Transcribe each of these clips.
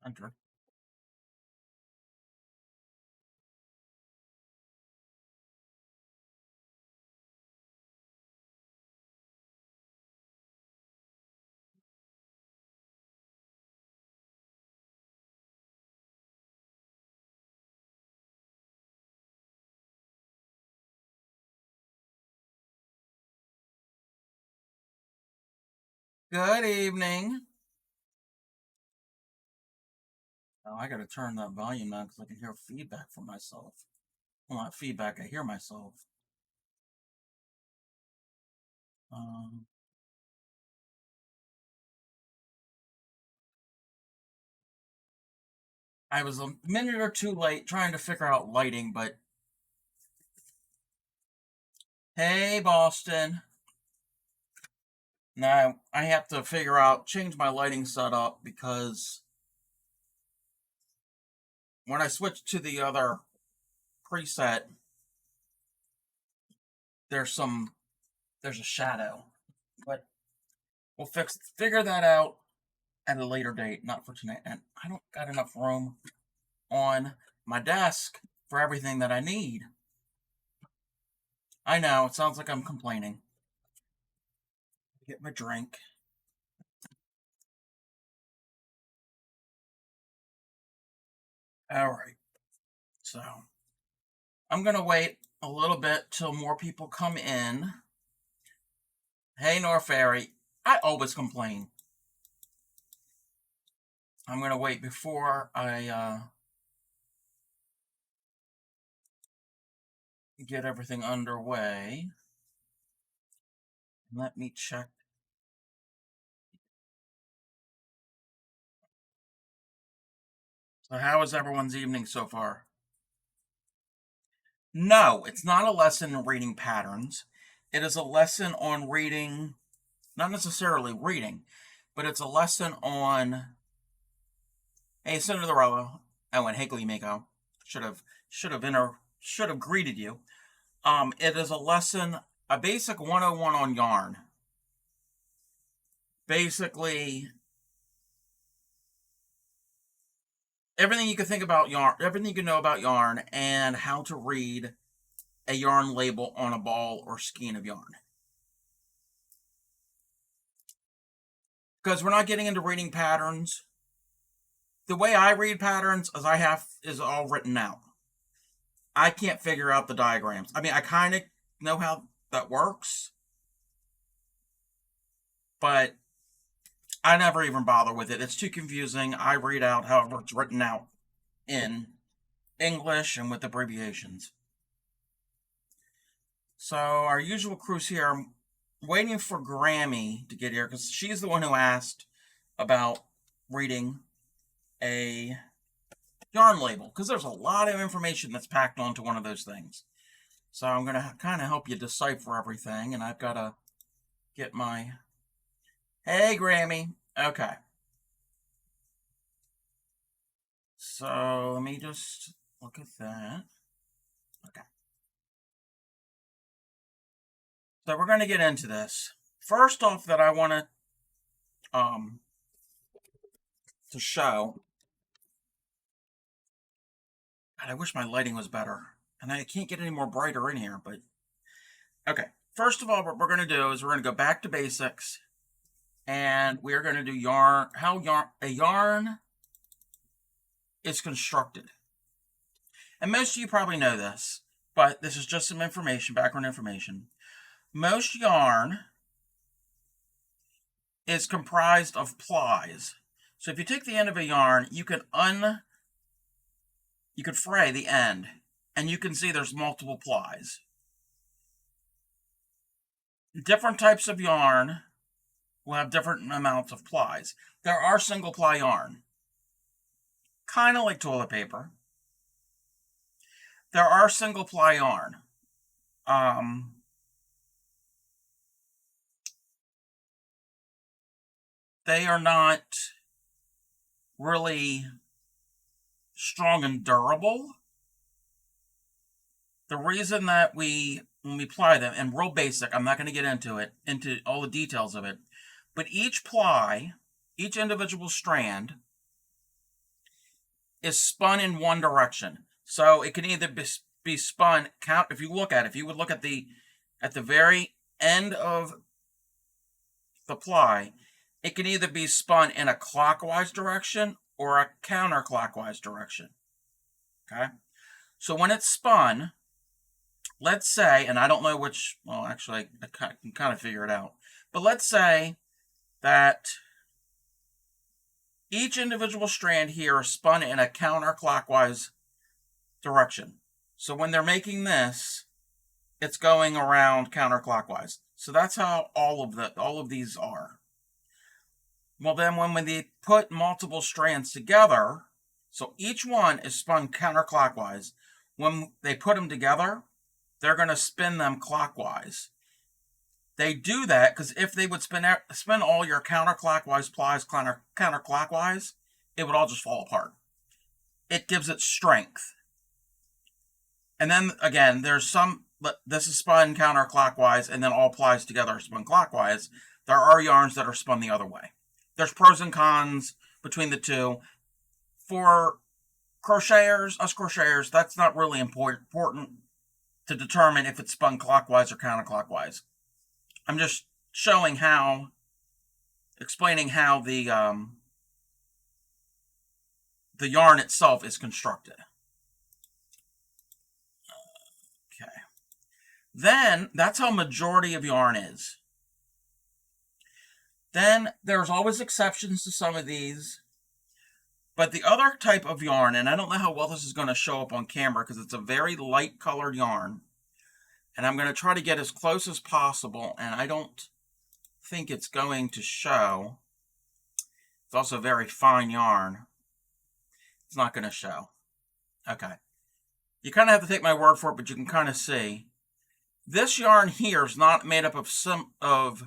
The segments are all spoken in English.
Enter. Good evening. Oh, I gotta turn that volume down because I can hear feedback from myself. Well, not feedback, I hear myself. Um, I was a minute or two late trying to figure out lighting, but hey, Boston. Now I have to change my lighting setup because when I switch to the other preset, there's a shadow. But we'll figure that out at a later date, not for tonight. And I don't got enough room on my desk for everything that I need. I know, it sounds like I'm complaining. Get my drink. Alright, so I'm gonna wait a little bit till more people come in. Hey, North Fairy, I always complain. I'm gonna wait before I get everything underway. Let me check. So how is everyone's evening so far? No, it's not a lesson in reading patterns. It is a lesson on reading, not necessarily reading, but it's a lesson on. Hey, Cinderella. Oh, and hey, Gleemako. Should have greeted you. It is a lesson, a basic 101 on yarn. Basically, everything you can think about yarn, everything you can know about yarn, and how to read a yarn label on a ball or skein of yarn. Because we're not getting into reading patterns. The way I read patterns is all written out. I can't figure out the diagrams. I mean, I kind of know how that works, but I never even bother with it. It's too confusing. I read out however it's written out in English and with abbreviations. So our usual crew's here. I'm waiting for Grammy to get here because she's the one who asked about reading a yarn label because there's a lot of information that's packed onto one of those things. So I'm going to kind of help you decipher everything, and I've got to get my... Hey, Grammy. Okay. So let me just look at that. Okay. So we're going to get into this. First off, that I want to show. God, I wish my lighting was better, and I can't get any more brighter in here. But okay. First of all, what we're going to do is we're going to go back to basics, and we are going to do yarn. How a yarn is constructed. And most of you probably know this, but this is just some information, background information. Most yarn is comprised of plies. So if you take the end of a yarn, you can fray the end, and you can see there's multiple plies. Different types of yarn will have different amounts of plies. There are single ply yarn, kind of like toilet paper. There are single ply yarn. They are not really strong and durable. The reason that when we ply them, and real basic, I'm not going to get into all the details of it, but each individual strand is spun in one direction. So it can either be spun, if you look at it, if you would look at the very end of the ply, it can either be spun in a clockwise direction or a counterclockwise direction. Okay? So when it's spun, let's say, and I don't know which, well, actually, I can kind of figure it out. But let's say that each individual strand here is spun in a counterclockwise direction. So when they're making this, it's going around counterclockwise. So that's how all of these are. Well, then when they put multiple strands together, so each one is spun counterclockwise. When they put them together, they're going to spin them clockwise. They do that because if they would spin all your counterclockwise plies counterclockwise, it would all just fall apart. It gives it strength. And then again, there's some, this is spun counterclockwise, and then all plies together are spun clockwise. There are yarns that are spun the other way. There's pros and cons between the two. For crocheters, us crocheters, that's not really important to determine if it's spun clockwise or counterclockwise. I'm just showing how, explaining how the yarn itself is constructed. Okay. Then, that's how majority of yarn is. Then, there's always exceptions to some of these. But the other type of yarn, and I don't know how well this is going to show up on camera because it's a very light colored yarn. And I'm going to try to get as close as possible, and I don't think it's going to show. It's also very fine yarn. It's not going to show. Okay. You kind of have to take my word for it, but you can kind of see. This yarn here is not made up of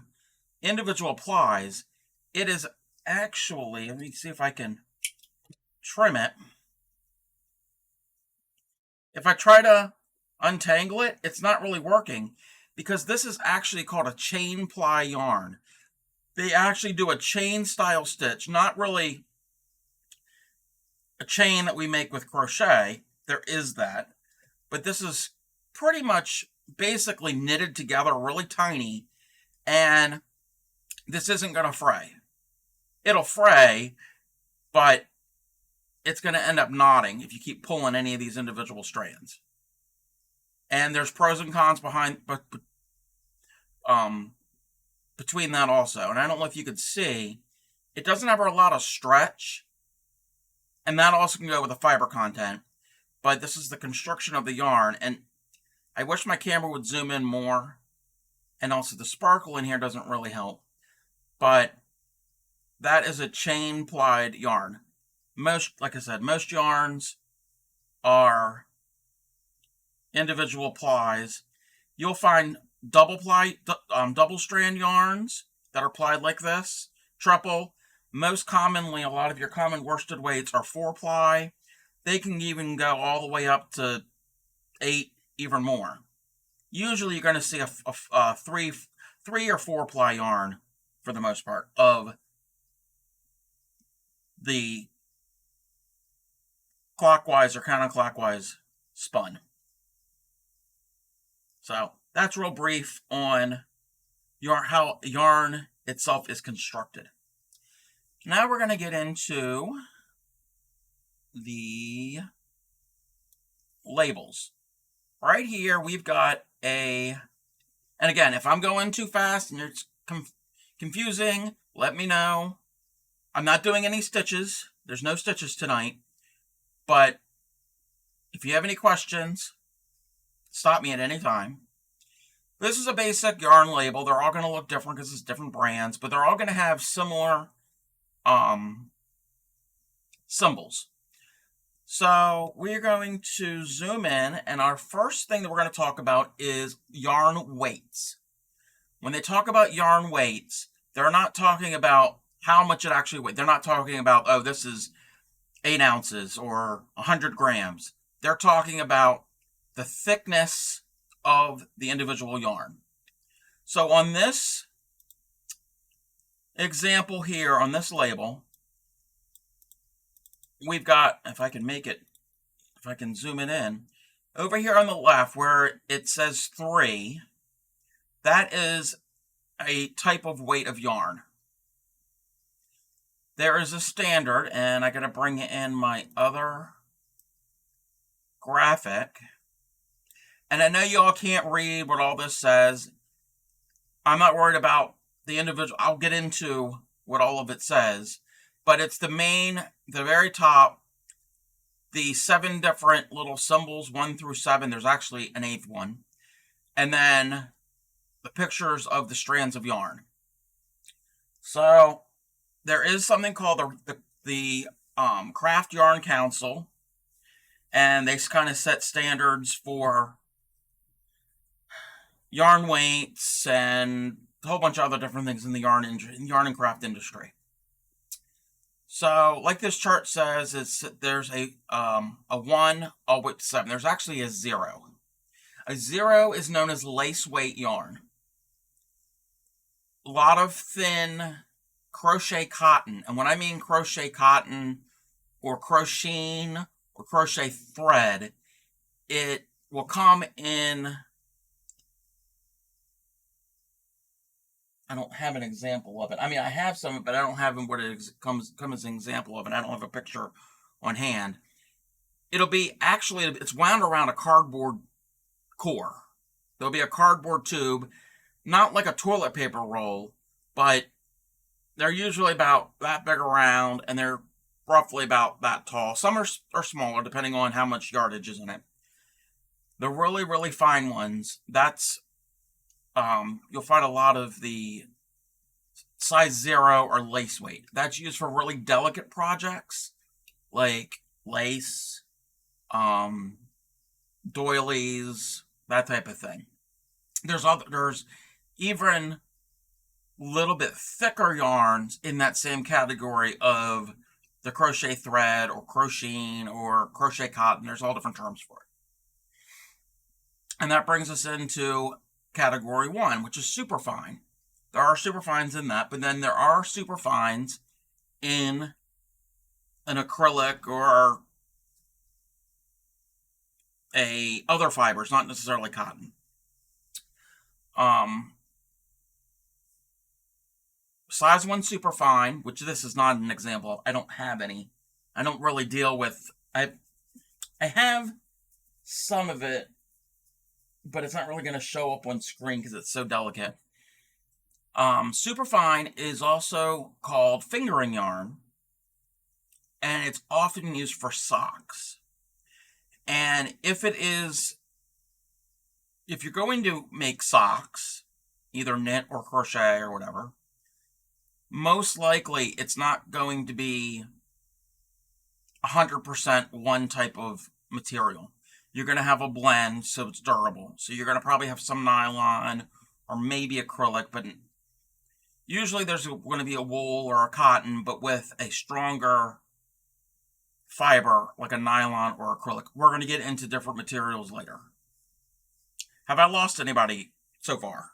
individual plies. It is actually, let me see if I can trim it. If I try to untangle it, it's not really working because this is actually called a chain ply yarn. They actually do a chain style stitch, not really a chain that we make with crochet. There is that, but this is pretty much basically knitted together really tiny, and this isn't going to fray. It'll fray, but it's going to end up knotting if you keep pulling any of these individual strands. And there's pros and cons between that also. And I don't know if you could see, it doesn't have a lot of stretch. And that also can go with the fiber content. But this is the construction of the yarn. And I wish my camera would zoom in more. And also the sparkle in here doesn't really help. But that is a chain plied yarn. Like I said, most yarns are individual plies. You'll find double strand yarns that are plied like this, triple. Most commonly, a lot of your common worsted weights are 4-ply. They can even go all the way up to 8, even more. Usually, you're going to see a 3 or 4-ply yarn for the most part of the clockwise or counterclockwise spun. So that's real brief on how yarn itself is constructed. Now we're going to get into the labels. Right here we've got and again, if I'm going too fast and it's confusing, let me know. I'm not doing any stitches. There's no stitches tonight. But if you have any questions, stop me at any time. This is a basic yarn label. They're all going to look different because it's different brands, but they're all going to have similar symbols. So we're going to zoom in, and our first thing that we're going to talk about is yarn weights. When they talk about yarn weights, they're not talking about how much it actually weighs. They're not talking about, oh, this is 8 ounces or 100 grams. They're talking about the thickness of the individual yarn. So on this example here, on this label, we've got, if I can make it, if I can zoom it in, over here on the left where it says 3, that is a type of weight of yarn. There is a standard, and I gotta bring in my other graphic. And I know y'all can't read what all this says. I'm not worried about the individual. I'll get into what all of it says, but it's the very top, the 7 different little symbols, 1 through 7. There's actually an 8th one. And then the pictures of the strands of yarn. So there is something called the Craft Yarn Council, and they kind of set standards for yarn weights and a whole bunch of other different things in the yarn and craft industry. So, like this chart says, there's a 1 all the way to 7. There's actually a 0. A 0 is known as lace weight yarn. A lot of thin crochet cotton, and when I mean crochet cotton or crocheting or crochet thread, it will come in. I don't have an example of it. I mean, I have some, but I don't have what it comes as an example of it. I don't have a picture on hand. It'll be actually, it's wound around a cardboard core. There'll be a cardboard tube, not like a toilet paper roll, but they're usually about that big around, and they're roughly about that tall. Some are smaller, depending on how much yardage is in it. The really, really fine ones, that's you'll find a lot of the size 0 or lace weight. That's used for really delicate projects like lace, doilies, that type of thing. There's even little bit thicker yarns in that same category of the crochet thread or crocheting or crochet cotton. There's all different terms for it. And that brings us into category 1, which is superfine. There are superfines in that, but then there are superfines in an acrylic or other fibers, not necessarily cotton. Size 1 superfine, which this is not an example of. I don't have any. I don't really deal with. I have some of it, but it's not really going to show up on screen because it's so delicate. Superfine is also called fingering yarn, and it's often used for socks. And if you're going to make socks, either knit or crochet or whatever, most likely it's not going to be 100% one type of material. You're going to have a blend, so it's durable. So you're going to probably have some nylon or maybe acrylic, but usually there's going to be a wool or a cotton, but with a stronger fiber like a nylon or acrylic. We're going to get into different materials later. Have I lost anybody so far?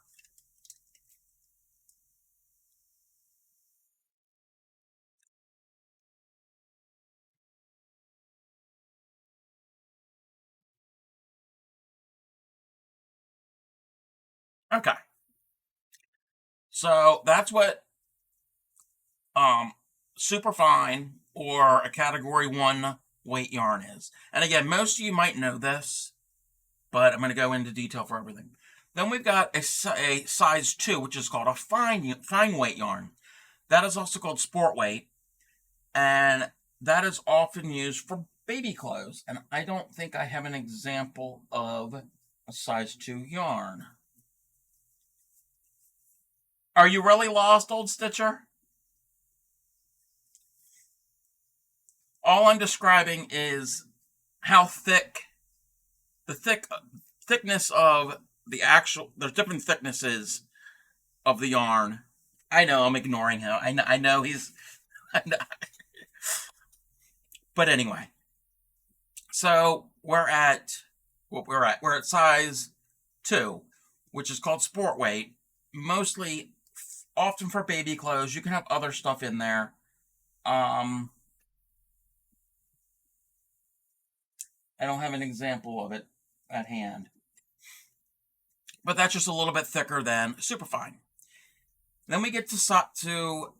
Okay. So that's what superfine or a category 1 weight yarn is. And again, most of you might know this, but I'm going to go into detail for everything. Then we've got a size 2, which is called a fine weight yarn. That is also called sport weight, and that is often used for baby clothes. And I don't think I have an example of a size 2 yarn. Are you really lost, old Stitcher? All I'm describing is how thick, the thickness of the actual, there's different thicknesses of the yarn. I know, I'm ignoring him. I know he's, but anyway. So we're at size 2, which is called sport weight. Mostly, often for baby clothes. You can have other stuff in there. I don't have an example of it at hand. But that's just a little bit thicker than superfine. Then we get to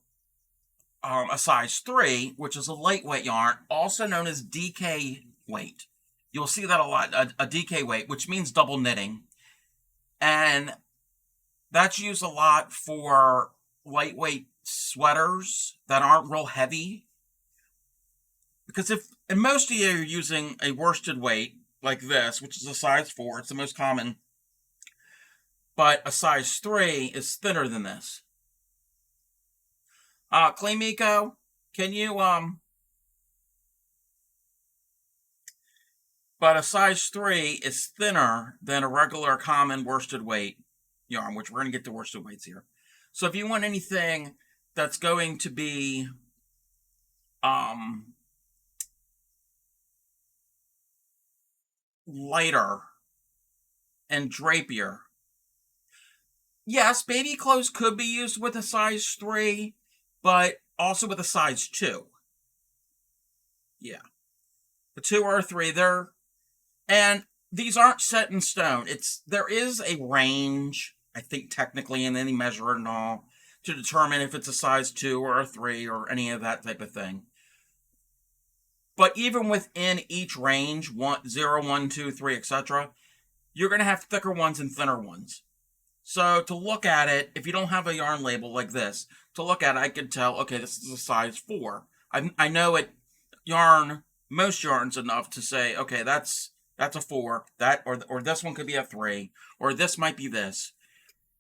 a size 3, which is a lightweight yarn, also known as DK weight. You'll see that a lot, a DK weight, which means double knitting. And that's used a lot for lightweight sweaters that aren't real heavy. Because and most of you are using a worsted weight like this, which is a size 4, it's the most common. But a size 3 is thinner than this. Clay Miko, can you, but a size 3 is thinner than a regular common worsted weight yarn, which we're going to get to worsted weights here. So if you want anything that's going to be, lighter and drapier, yes, baby clothes could be used with a size 3, but also with a size 2. Yeah. A 2 or a 3, and these aren't set in stone. There is a range, I think technically, and then they measure it and all, to determine if it's a size 2 or a 3 or any of that type of thing. But even within each range, 0, 1, 2, 3, etc., you're going to have thicker ones and thinner ones. So to look at it, if you don't have a yarn label like this, to look at it, I could tell, okay, this is a size 4. I know most yarns enough to say, okay, that's a 4, or this one could be a 3, or this might be this.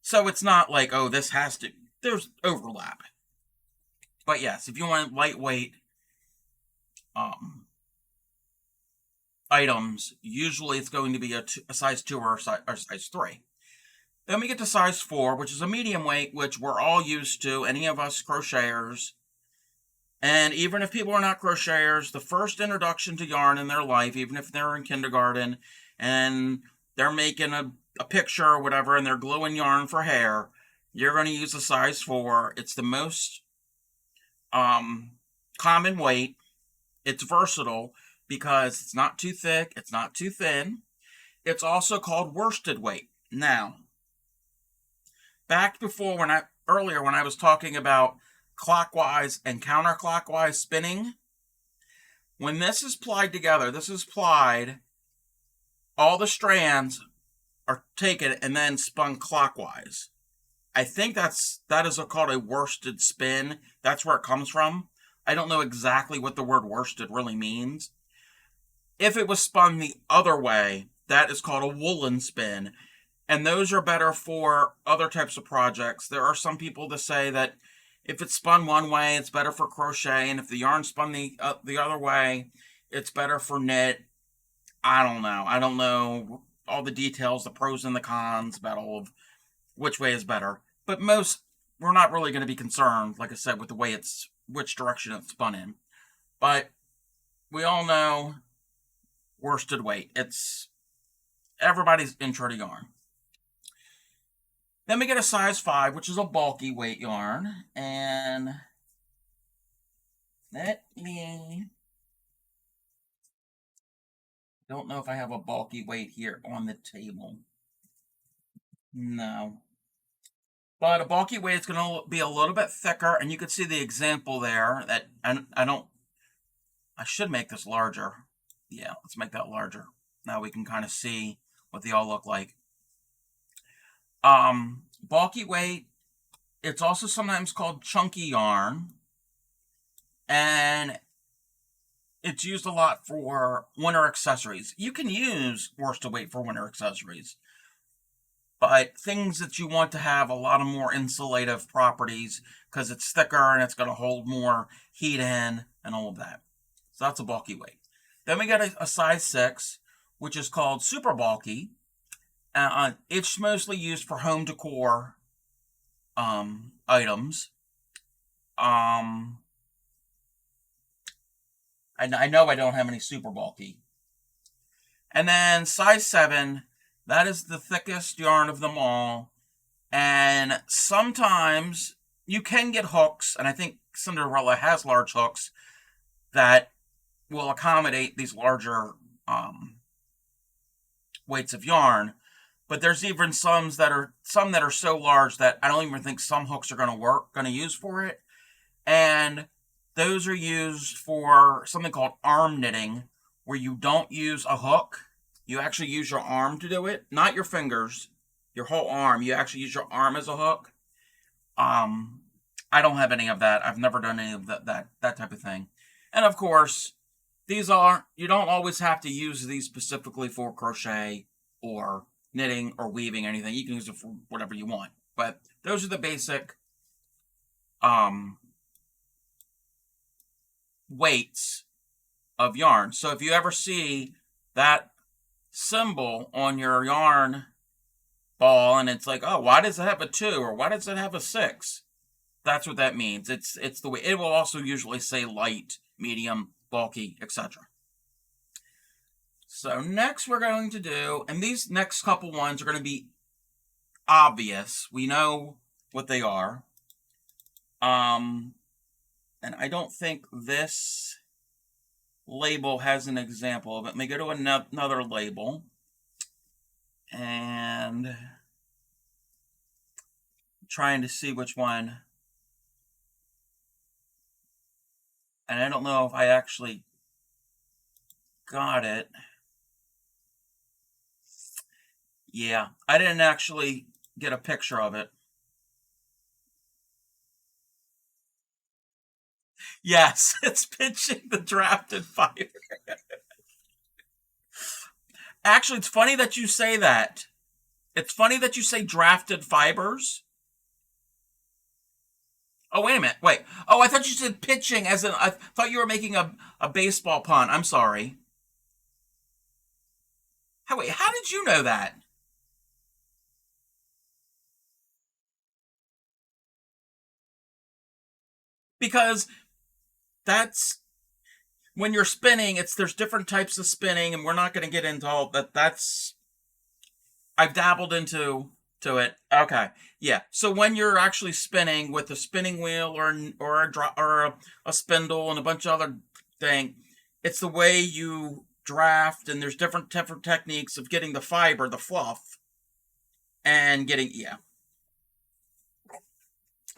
So it's not like, oh, there's overlap. But yes, if you want lightweight items, usually it's going to be a size 2 or size 3. Then we get to size 4, which is a medium weight, which we're all used to, any of us crocheters. And even if people are not crocheters, the first introduction to yarn in their life, even if they're in kindergarten and they're making a picture or whatever and they're gluing yarn for hair, you're going to use a size 4. It's the most common weight. It's versatile because it's not too thick, it's not too thin. It's also called worsted weight. Now, back before earlier when I was talking about clockwise and counterclockwise spinning, when this is plied together, all the strands are taken and then spun clockwise. I think that is called a worsted spin. That's where it comes from. I don't know exactly what the word worsted really means. If it was spun the other way, that is called a woolen spin. And those are better for other types of projects. There are some people that say that if it's spun one way, it's better for crochet. And if the yarn spun the other way, it's better for knit. I don't know. I don't know all the details, the pros and the cons about all of which way is better. But we're not really going to be concerned, like I said, with the way which direction it's spun in. But we all know worsted weight. It's everybody's intro to yarn. Then we get a size 5, which is a bulky weight yarn. And don't know if I have a bulky weight here on the table. No. But a bulky weight is going to be a little bit thicker, and you can see the example there that I should make this larger. Yeah, let's make that larger. Now we can kind of see what they all look like. Bulky weight, it's also sometimes called chunky yarn, and it's used a lot for winter accessories. You can use worsted weight for winter accessories, but things that you want to have a lot of more insulative properties because it's thicker and it's going to hold more heat in and all of that. So that's a bulky weight. Then we got a size 6, which is called super bulky. It's mostly used for home decor items. I know I don't have any super bulky. And then size 7, that is the thickest yarn of them all. And sometimes you can get hooks, and I think Cinderella has large hooks that will accommodate these larger weights of yarn. But there's even some that are so large that I don't even think some hooks are going to use for it. And those are used for something called arm knitting, where you don't use a hook. You actually use your arm to do it, not your fingers, your whole arm. You actually use your arm as a hook. I don't have any of that. I've never done any of that type of thing. And of course, you don't always have to use these specifically for crochet or knitting or weaving, anything. You can use it for whatever you want. But those are the basic weights of yarn. So if you ever see that symbol on your yarn ball and it's like, oh, why does it have a 2 or why does it have a 6? That's what that means. It's the way. It will also usually say light, medium, bulky, etc. So next we're going to do, and these next couple ones are going to be obvious. We know what they are. And I don't think this label has an example of it. Let me go to another label. And I'm trying to see which one. And I don't know if I actually got it. Yeah, I didn't actually get a picture of it. Yes, it's pitching the drafted fiber. Actually, it's funny that you say that. It's funny that you say drafted fibers. Oh, wait a minute. Wait. Oh, I thought you said pitching as in, I thought you were making a baseball pun. I'm sorry. Wait, how did you know that? Because that's when you're spinning, there's different types of spinning, and we're not going to get into all that. I've dabbled into it. Okay, yeah. So when you're actually spinning with a spinning wheel or a spindle and a bunch of other thing, it's the way you draft, and there's different techniques of getting the fiber, the fluff, and getting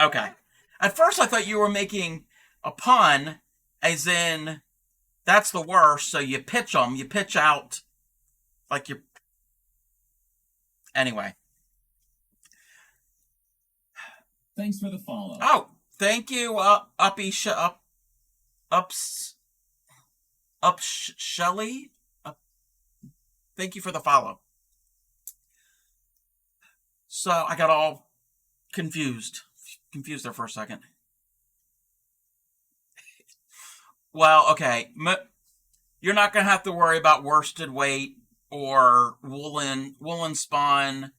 Okay. At first, I thought you were making a pun, as in that's the worst. So you pitch them, you pitch out like you. Anyway. Thanks for the follow. Oh, thank you, Shelly. Thank you for the follow. So I got all confused there for a second. Well, okay, you're not gonna have to worry about worsted weight or woolen spun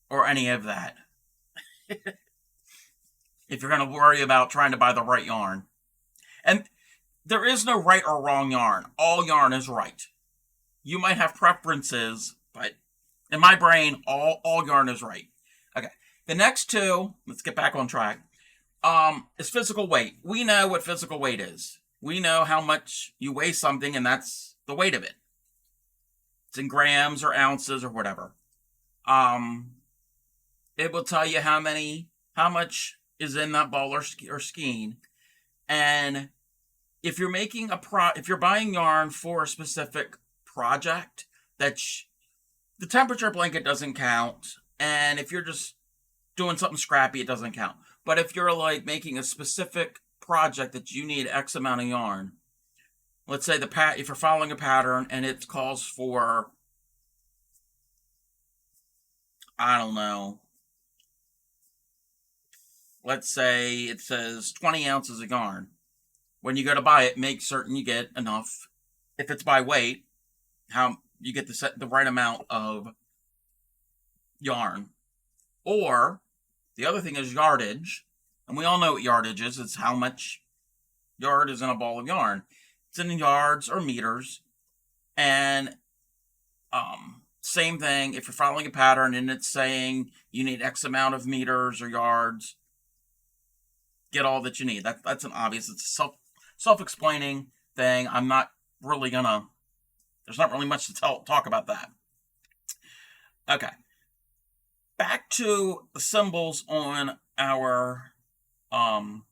or any of that. If you're going to worry about trying to buy the right yarn. And there is no right or wrong yarn. All yarn is right. You might have preferences, but in my brain, all yarn is right. Okay. The next two, let's get back on track, is physical weight. We know what physical weight is. We know how much you weigh something, and that's the weight of it. It's in grams or ounces or whatever. It will tell you how much is in that ball or skein. And if you're making if you're buying yarn for a specific project, the temperature blanket doesn't count. And if you're just doing something scrappy, it doesn't count. But if you're like making a specific project that you need X amount of yarn, let's say if you're following a pattern and it calls for, I don't know, let's say it says 20 ounces of yarn. When you go to buy it, make certain you get enough. If it's by weight, how you get the right amount of yarn. Or the other thing is yardage. And we all know what yardage is. It's how much yard is in a ball of yarn. It's in yards or meters. And same thing, if you're following a pattern and it's saying you need X amount of meters or yards, get all that you need. That's an obvious, it's a self-explaining thing. I'm not really gonna There's not really much to talk about that. Okay. Back to the symbols on our yarn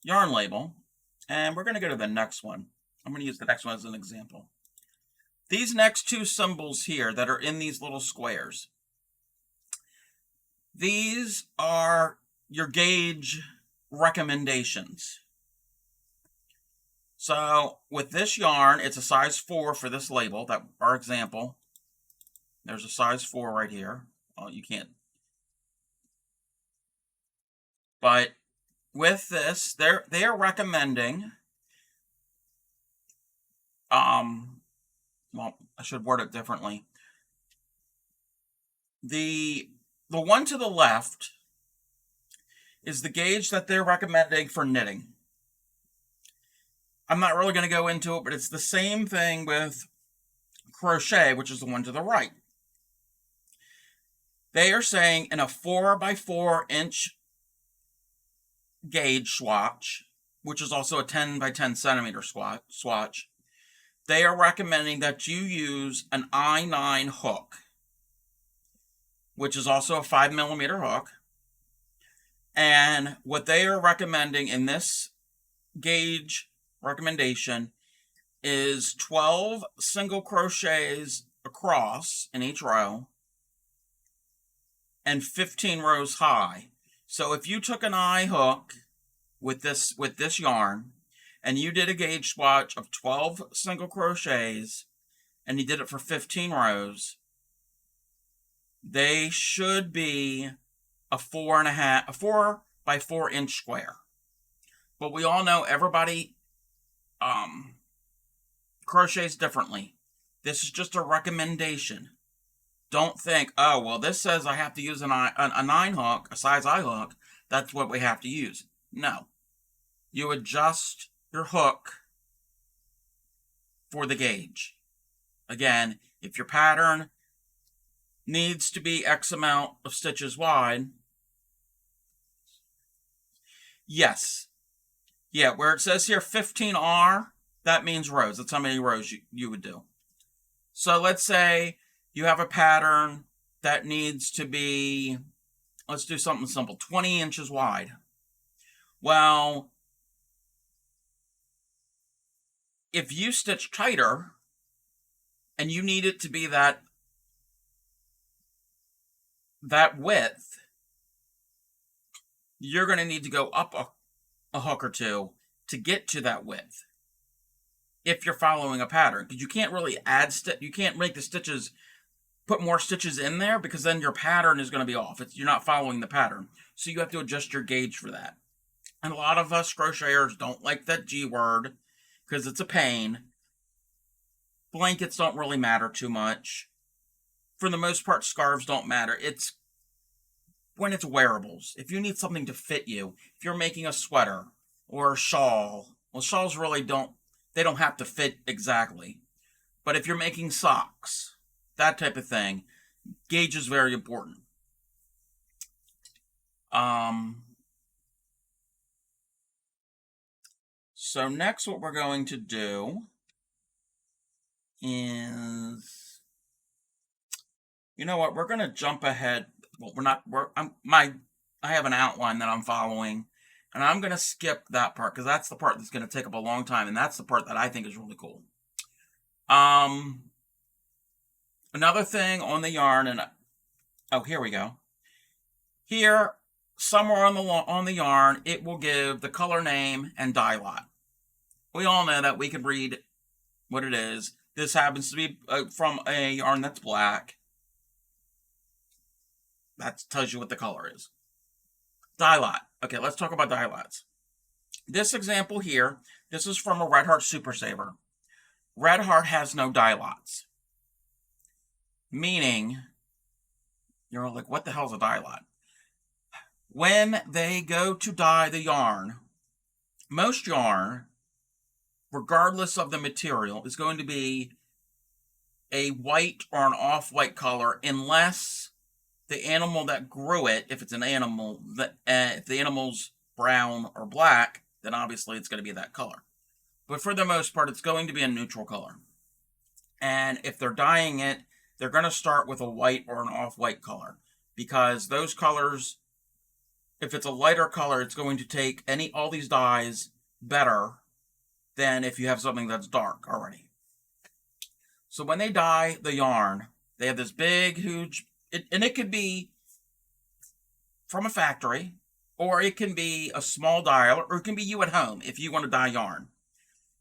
label. And we're going to go to the next one. I'm going to use the next one as an example. These next two symbols here that are in these little squares, these are your gauge recommendations. So with this yarn, it's a size 4 for this label, that our example. There's a size 4 right here. Oh, you can't. But with this, they are recommending, well, I should word it differently. The one to the left is the gauge that they're recommending for knitting. I'm not really going to go into it, but it's the same thing with crochet, which is the one to the right. They are saying in a 4x4 inch gauge swatch, which is also a 10 by 10 centimeter swatch, they are recommending that you use an I9 hook, which is also a 5mm hook. And what they are recommending in this gauge recommendation is 12 single crochets across in each row and 15 rows high. So if you took an I hook with this yarn and you did a gauge swatch of 12 single crochets and you did it for 15 rows, they should be a 4 by 4 inch square. But we all know everybody crochets differently. This is just a recommendation. Don't think, oh, well, this says I have to use a 9 hook, a size I hook. That's what we have to use. No. You adjust your hook for the gauge. Again, if your pattern needs to be X amount of stitches wide, yes. Yeah, where it says here 15R, that means rows. That's how many rows you would do. So let's say you have a pattern that needs to be, let's do something simple, 20 inches wide. Well, if you stitch tighter and you need it to be that width, you're going to need to go up a hook or two to get to that width if you're following a pattern, because you can't really you can't make the stitches, put more stitches in there, because then your pattern is going to be off. You're not following the pattern, so you have to adjust your gauge for that. And a lot of us crocheters don't like that G word because it's a pain. Blankets don't really matter too much. For the most part, scarves don't matter. It's when it's wearables. If you need something to fit you, if you're making a sweater or a shawl, well, shawls really don't have to fit exactly. But if you're making socks, that type of thing, gauge is very important. So next what we're going to do is, you know what, we're going to jump ahead. Well, I have an outline that I'm following, and I'm going to skip that part because that's the part that's going to take up a long time, and that's the part that I think is really cool. Another thing on the yarn, and oh, here we go. Here, somewhere on the yarn, it will give the color name and dye lot. We all know that we can read what it is. This happens to be from a yarn that's black. That tells you what the color is. Dye lot. Okay, let's talk about dye lots. This example here, this is from a Red Heart Super Saver. Red Heart has no dye lots. Meaning, you're like, what the hell is a dye lot? When they go to dye the yarn, most yarn, regardless of the material, is going to be a white or an off-white color unless the animal that grew it, if it's an animal, if the animal's brown or black, then obviously it's going to be that color. but for the most part, it's going to be a neutral color. And if they're dyeing it, they're going to start with a white or an off-white color, because those colors, if it's a lighter color, it's going to take all these dyes better than if you have something that's dark already. So when they dye the yarn, they have this big, huge, and it could be from a factory, or it can be a small dyer, or it can be you at home if you want to dye yarn.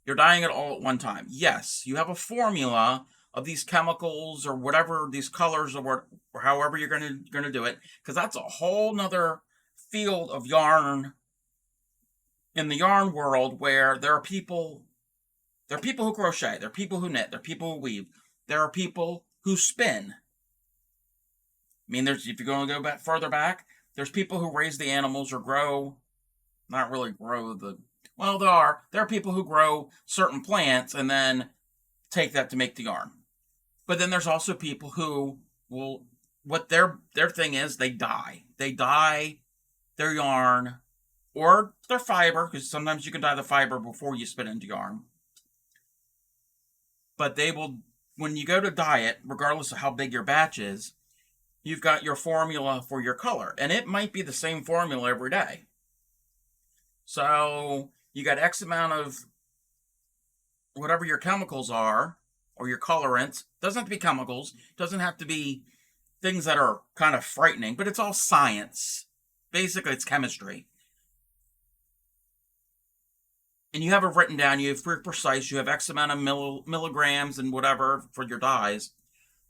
You're dyeing it all at one time. Yes, you have a formula of these chemicals or whatever, these colors or however you're going to do it, because that's a whole nother field of yarn in the yarn world, where there are people who crochet, there are people who knit, there are people who weave, there are people who spin. I mean, if you're going to go further back, there's people who raise the animals or not really grow well, there are people who grow certain plants and then take that to make the yarn. But then there's also people who what their thing is, they dye their yarn or their fiber, because sometimes you can dye the fiber before you spin into yarn. But they will, when you go to dye it, regardless of how big your batch is, you've got your formula for your color, and it might be the same formula every day. So you got X amount of whatever your chemicals are, or your colorants. Doesn't have to be chemicals, doesn't have to be things that are kind of frightening, but it's all science. Basically, it's chemistry. And you have it written down, you have very precise, you have X amount of milligrams and whatever for your dyes.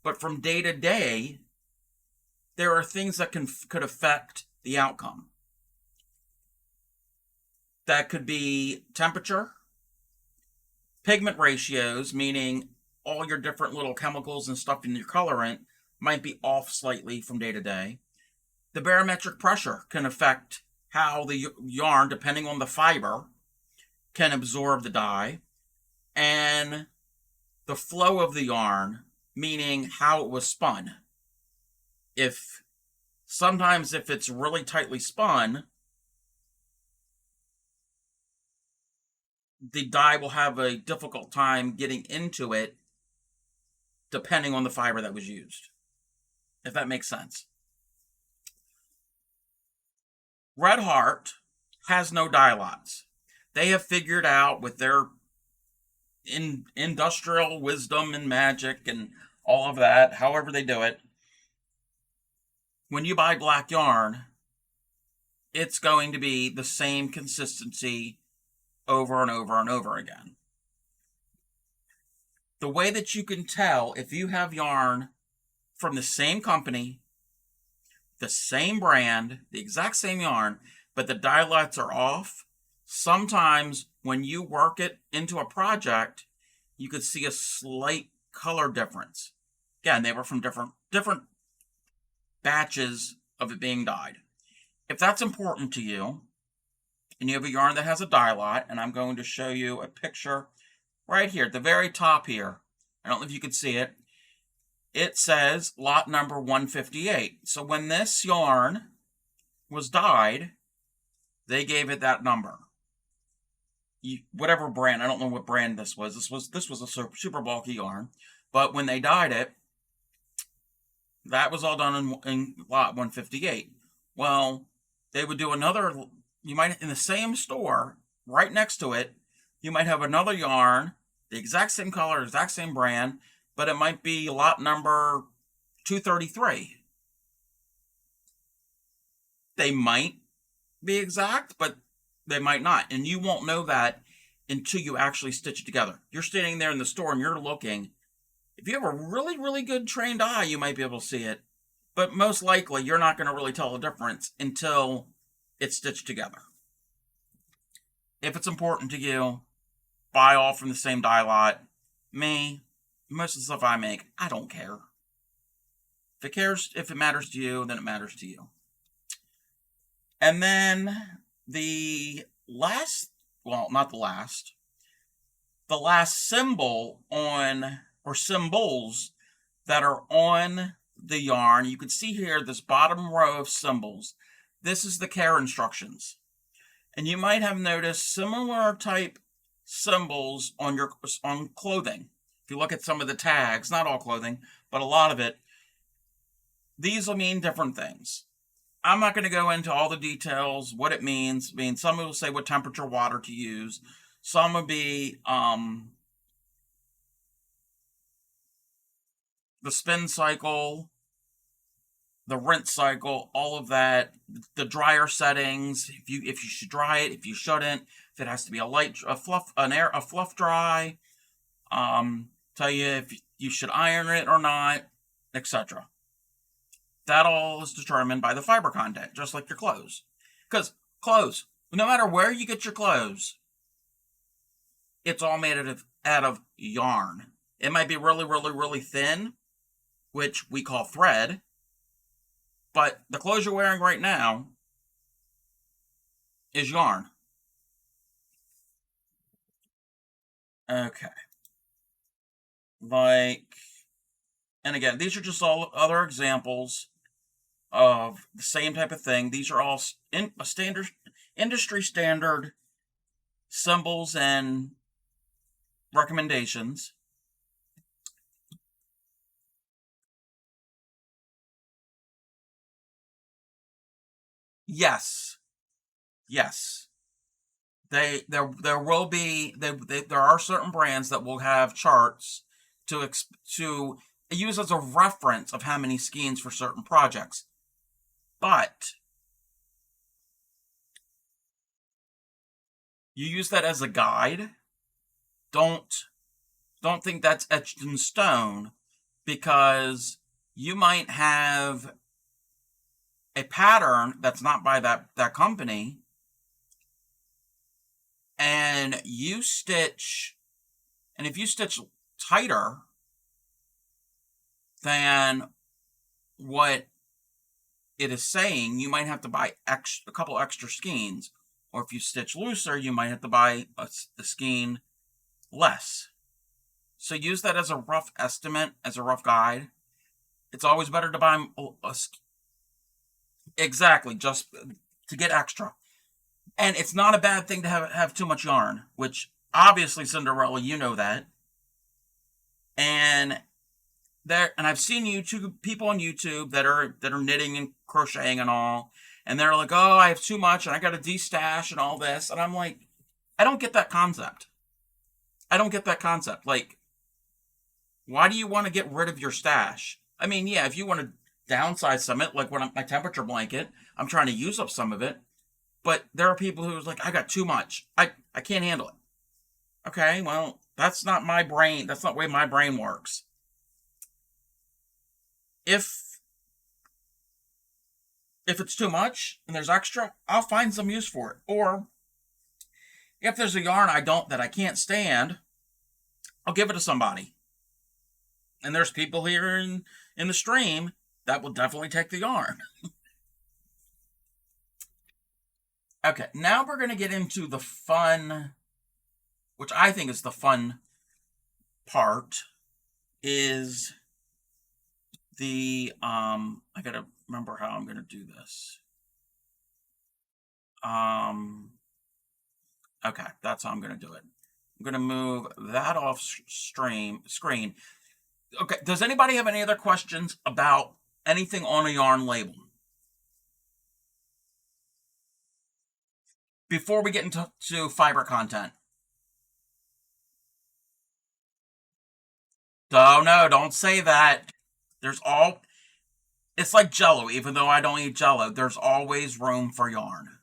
But from day to day, there are things that could affect the outcome. That could be temperature, pigment ratios, meaning all your different little chemicals and stuff in your colorant might be off slightly from day to day. The barometric pressure can affect how the yarn, depending on the fiber, can absorb the dye. And the flow of the yarn, meaning how it was spun. Sometimes if it's really tightly spun, the dye will have a difficult time getting into it, depending on the fiber that was used, if that makes sense. Red Heart has no dye lots. They have figured out, with their industrial wisdom and magic and all of that, however they do it, when you buy black yarn, it's going to be the same consistency over and over and over again. The way that you can tell if you have yarn from the same company, the same brand, the exact same yarn, but the dye lots are off, sometimes when you work it into a project, you could see a slight color difference. Again, they were from different batches of it being dyed. If that's important to you, and you have a yarn that has a dye lot, and I'm going to show you a picture right here at the very top here. I don't know if you can see it. It says lot number 158. So when this yarn was dyed, they gave it that number. Whatever brand, I don't know what brand this was. This was a super bulky yarn, but when they dyed it, that was all done in lot 158. Well, they would do another. You might, in the same store, right next to it, you might have another yarn, the exact same color, exact same brand, but it might be lot number 233. They might be exact, but they might not. And you won't know that until you actually stitch it together. You're standing there in the store and you're looking. If you have a really, really good trained eye, you might be able to see it. But most likely, you're not going to really tell the difference until it's stitched together. If it's important to you, buy all from the same dye lot. Most of the stuff I make, I don't care. If it matters to you, then it matters to you. And then the last symbol on, or symbols that are on the yarn, you can see here this bottom row of symbols. This is the care instructions. And you might have noticed similar type symbols on clothing. If you look at some of the tags, not all clothing, but a lot of it, these will mean different things. I'm not going to go into all the details, what it means. I mean, some will say what temperature water to use. Some will be the spin cycle, the rinse cycle, all of that, the dryer settings, if you should dry it, if you shouldn't, if it has to be a fluff dry, tell you if you should iron it or not, etc. That all is determined by the fiber content, just like your clothes. Because clothes, no matter where you get your clothes, it's all made out of yarn. It might be really, really, really thin, which we call thread, but the clothes you're wearing right now is yarn. Okay. And again, these are just all other examples of the same type of thing. These are all industry standard symbols and recommendations. Yes. There will be there are certain brands that will have charts to use as a reference of how many skeins for certain projects, but you use that as a guide. Don't think that's etched in stone, because you might have a pattern that's not by that company, and if you stitch tighter than what it is saying, you might have to buy a couple extra skeins. Or if you stitch looser, you might have to buy a skein less. So use that as a rough estimate, as a rough guide. It's always better to buy exactly, just to get extra. And it's not a bad thing to have too much yarn, which obviously, Cinderella, you know that. And I've seen people on YouTube that are knitting and crocheting and all, and they're like, "Oh, I have too much, and I got to destash and all this," and I'm like, I don't get that concept. Like, why do you want to get rid of your stash? I mean, yeah, if you want to downsize some of it, like my temperature blanket, I'm trying to use up some of it, but there are people who's like, I got too much. I can't handle it. Okay, well, that's not my brain. That's not the way my brain works. If it's too much and there's extra, I'll find some use for it. Or if there's a yarn that I can't stand, I'll give it to somebody. And there's people here in the stream that will definitely take the yarn. Okay, now we're going to get into the fun, which I think is the fun part, is the, I got to remember how I'm going to do this. Okay, that's how I'm going to do it. I'm going to move that off screen. Okay, does anybody have any other questions about anything on a yarn label before we get into fiber content? Oh no, don't say that. It's like Jello. Even though I don't eat Jello, there's always room for yarn.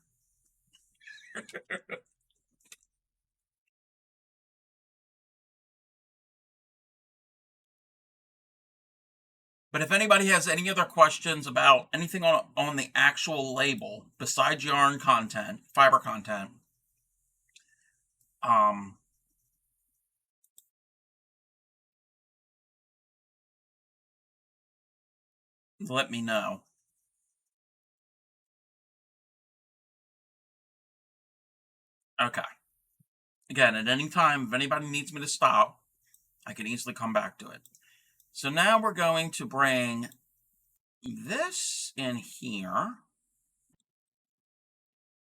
But if anybody has any other questions about anything on the actual label besides yarn content, fiber content, let me know. Okay. Again, at any time, if anybody needs me to stop, I can easily come back to it. So now we're going to bring this in here,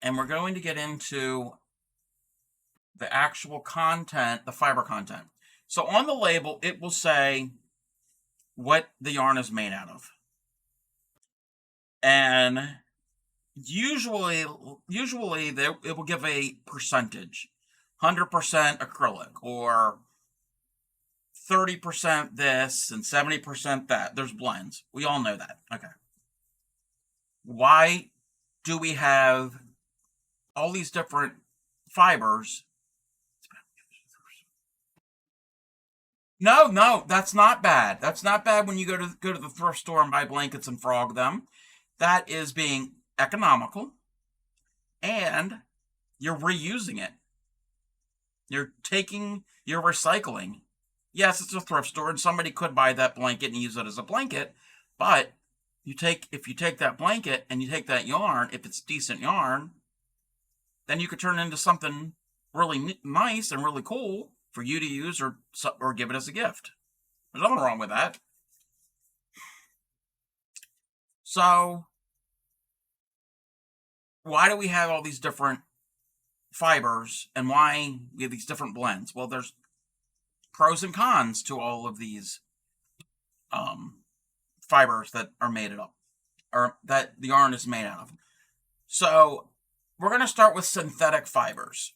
and we're going to get into the actual content, the fiber content. So on the label, it will say what the yarn is made out of. And usually it will give a percentage, 100% acrylic or 30% this and 70% that. There's blends. We all know that. Okay. Why do we have all these different fibers? No, that's not bad. That's not bad when you go to the thrift store and buy blankets and frog them. That is being economical, and you're reusing it. You're recycling. Yes, it's a thrift store, and somebody could buy that blanket and use it as a blanket, but if you take that blanket and you take that yarn, if it's decent yarn, then you could turn it into something really nice and really cool for you to use or give it as a gift. There's nothing wrong with that. So, why do we have all these different fibers and why we have these different blends? Well, there's pros and cons to all of these fibers that are made up, or that the yarn is made out of. So, we're going to start with synthetic fibers.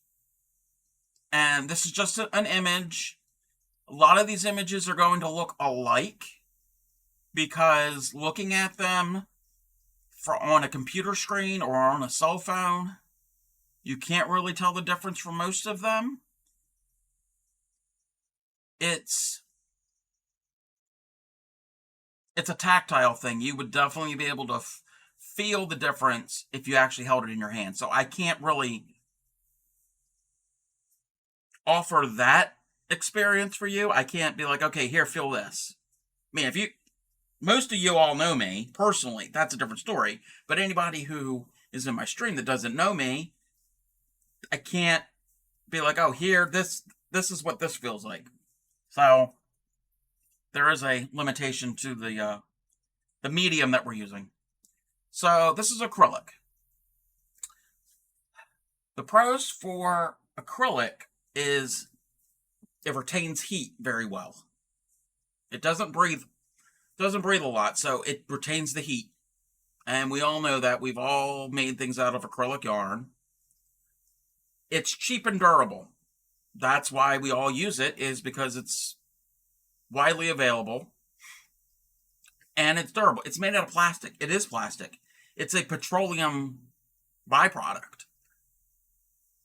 And this is just an image. A lot of these images are going to look alike because looking at them on a computer screen or on a cell phone, you can't really tell the difference for most of them. It's a tactile thing. You would definitely be able to feel the difference if you actually held it in your hand. So I can't really offer that experience for you. I can't be like, okay, here, feel this. I mean, most of you all know me personally, that's a different story. But anybody who is in my stream that doesn't know me, I can't be like, oh, here, this is what this feels like. So there is a limitation to the medium that we're using. So this is acrylic. The pros for acrylic is it retains heat very well. It doesn't breathe a lot, so it retains the heat. And we all know that. We've all made things out of acrylic yarn. It's cheap and durable. That's why we all use it, is because it's widely available. And it's durable. It's made out of plastic. It is plastic. It's a petroleum byproduct.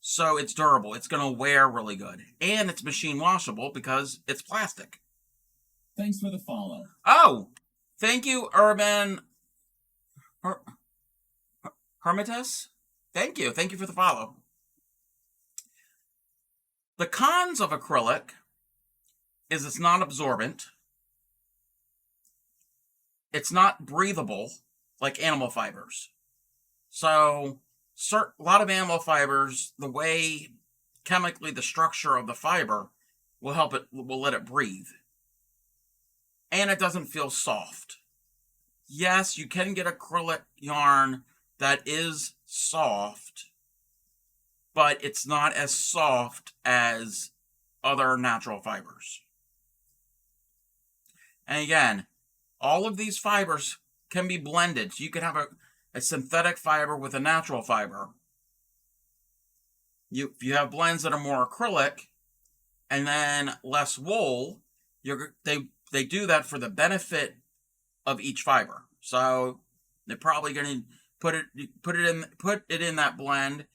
So it's durable. It's going to wear really good. And it's machine washable because it's plastic. Thanks for the follow. Oh, thank you, Urban Hermitas. Thank you. Thank you for the follow. The cons of acrylic is it's not absorbent. It's not breathable like animal fibers. So, a lot of animal fibers, the way chemically the structure of the fiber will let it breathe. And it doesn't feel soft. Yes, you can get acrylic yarn that is soft, but it's not as soft as other natural fibers. And again, all of these fibers can be blended. So you can have a synthetic fiber with a natural fiber. If you have blends that are more acrylic and then less wool, they do that for the benefit of each fiber. So they're probably going to put it in that blend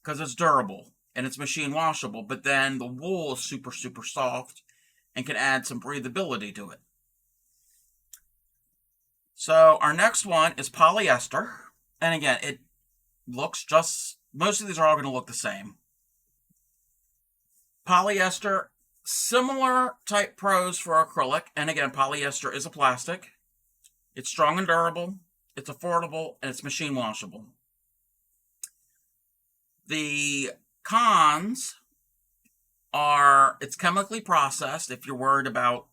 because it's durable and it's machine washable. But then the wool is super, super soft and can add some breathability to it. So our next one is polyester. And again, it looks most of these are all going to look the same. Polyester, similar type pros for acrylic. And again, polyester is a plastic. It's strong and durable. It's affordable, and it's machine washable. The cons are it's chemically processed if you're worried about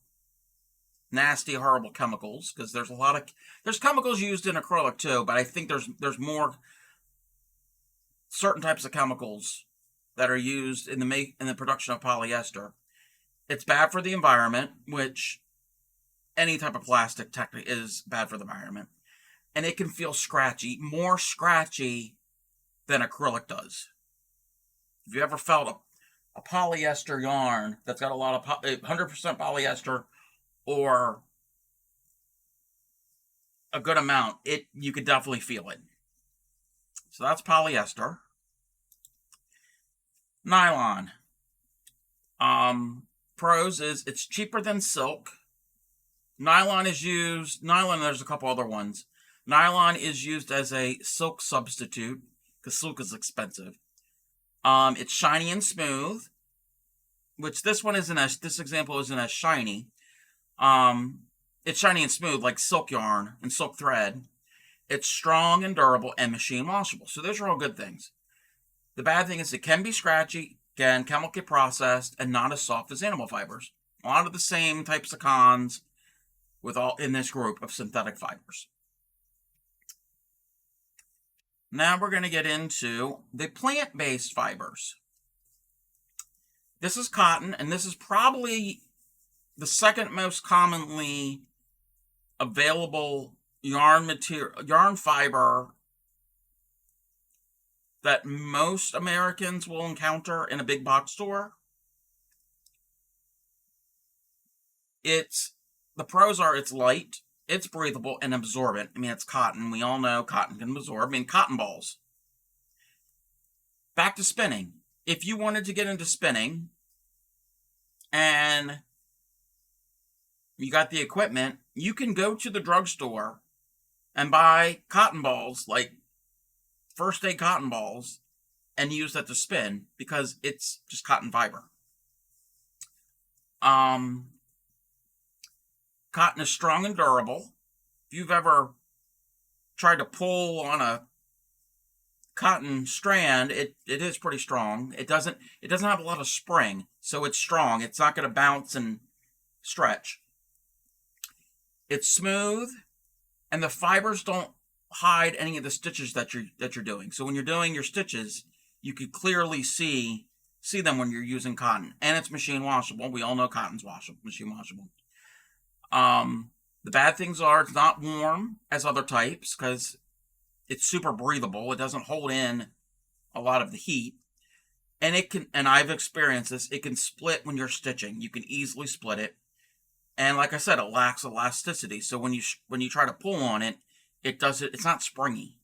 nasty, horrible chemicals, because there's chemicals used in acrylic too, but I think there's more certain types of chemicals that are used in the production of polyester. It's bad for the environment, which any type of plastic technically is bad for the environment. And it can feel scratchy, more scratchy than acrylic does. If you ever felt a polyester yarn that's got a lot of 100% polyester or a good amount, you could definitely feel it. So that's polyester. Nylon. Pros is it's cheaper than silk. Nylon, there's a couple other ones. Nylon is used as a silk substitute because silk is expensive. It's shiny and smooth, which this example isn't as shiny. It's shiny and smooth like silk yarn and silk thread. It's strong and durable and machine washable. So those are all good things. The bad thing is it can be scratchy, again, chemically processed, and not as soft as animal fibers. A lot of the same types of cons with all in this group of synthetic fibers. Now we're going to get into the plant-based fibers. This is cotton, and this is probably the second most commonly available yarn fiber that most Americans will encounter in a big box store. The pros are it's light, it's breathable, and absorbent. I mean, it's cotton. We all know cotton can absorb. I mean, cotton balls. Back to spinning. If you wanted to get into spinning and you got the equipment, you can go to the drugstore and buy cotton balls, like first aid cotton balls, and use that to spin because it's just cotton fiber. Cotton is strong and durable. If you've ever tried to pull on a cotton strand, it is pretty strong. It doesn't have a lot of spring, so it's strong. It's not going to bounce and stretch. It's smooth, and the fibers don't hide any of the stitches that you're doing. So when you're doing your stitches, you can clearly see them when you're using cotton, and it's machine washable. We all know cotton's machine washable. The bad things are it's not warm as other types because it's super breathable. It doesn't hold in a lot of the heat. And I've experienced this, it can split when you're stitching. You can easily split it. And like I said, it lacks elasticity. So when you try to pull on it, it's not springy.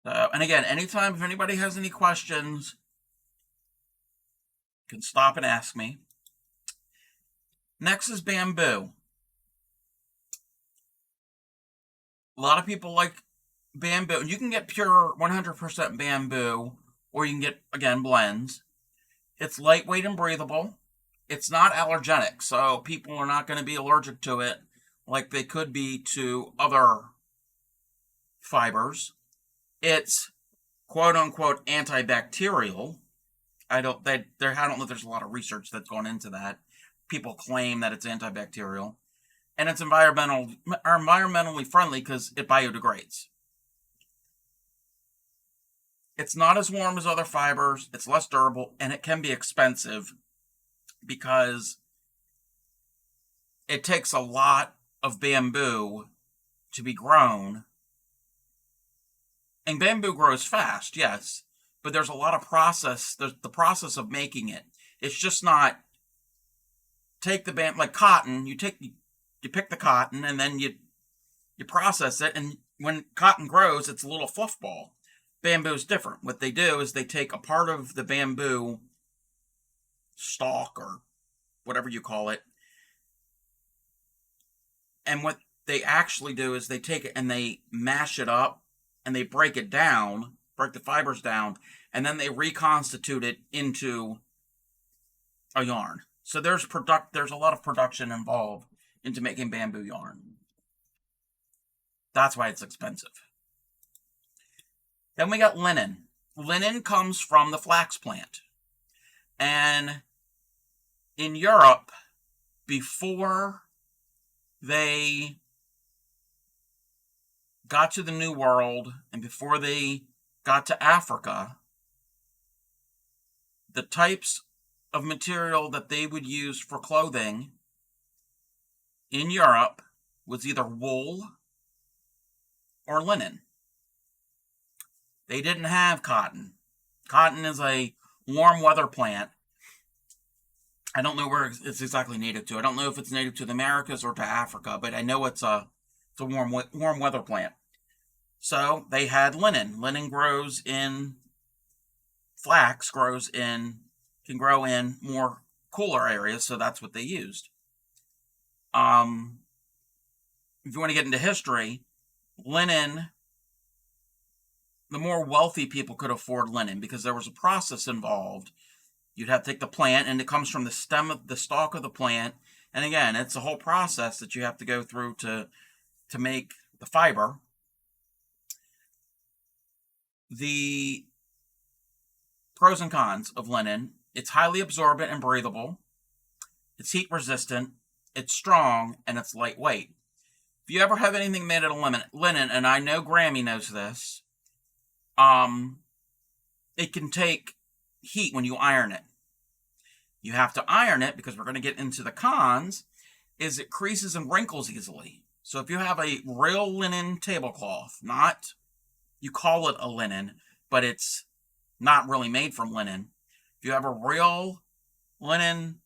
And again, anytime if anybody has any questions, you can stop and ask me. Next is bamboo. A lot of people like bamboo. And you can get pure 100% bamboo, or you can get, again, blends. It's lightweight and breathable. It's not allergenic, so people are not going to be allergic to it like they could be to other fibers. It's quote-unquote antibacterial. I don't know if there's a lot of research that's gone into that. People claim that it's antibacterial. And it's environmentally friendly because it biodegrades. It's not as warm as other fibers. It's less durable, and it can be expensive because it takes a lot of bamboo to be grown. And bamboo grows fast, yes, but there's a lot of process. There's the process of making it. It's just not take the bamboo like cotton. You pick the cotton and then you process it, and when cotton grows, it's a little fluff ball. Bamboo is different. What they do is they take a part of the bamboo stalk or whatever you call it, and what they actually do is they take it and they mash it up and they break the fibers down, and then they reconstitute it into a yarn. So there's a lot of production involved into making bamboo yarn. That's why it's expensive. Then we got linen. Linen comes from the flax plant. And in Europe, before they got to the New World and before they got to Africa, the types of material that they would use for clothing in Europe was either wool or linen. They didn't have cotton. Cotton is a warm weather plant. I don't know where it's exactly native to. I don't know if it's native to the Americas or to Africa, but I know it's a warm weather plant. So they had linen. Linen grows in, flax can grow in more cooler areas, so that's what they used. If you want to get into history, linen, the more wealthy people could afford linen because there was a process involved. You'd have to take the plant, and it comes from the stalk of the plant. And again, it's a whole process that you have to go through to make the fiber. The pros and cons of linen: it's highly absorbent and breathable. It's heat resistant. It's strong, and it's lightweight. If you ever have anything made out of linen, and I know Grammy knows this, it can take heat when you iron it. You have to iron it because we're going to get into the cons, is it creases and wrinkles easily. So if you have a real linen tablecloth, you call it a linen, but it's not really made from linen. If you have a real linen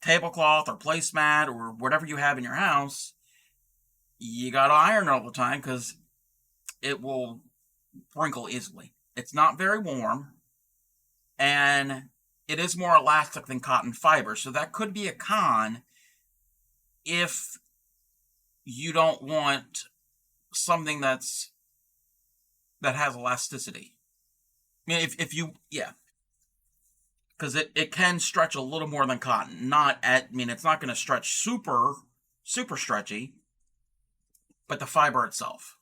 tablecloth or placemat or whatever you have in your house, you got to iron it all the time because it will wrinkle easily. It's not very warm, and it is more elastic than cotton fiber. So that could be a con if you don't want something that has elasticity. I mean, because it can stretch a little more than cotton. It's not going to stretch super stretchy, but the fiber itself.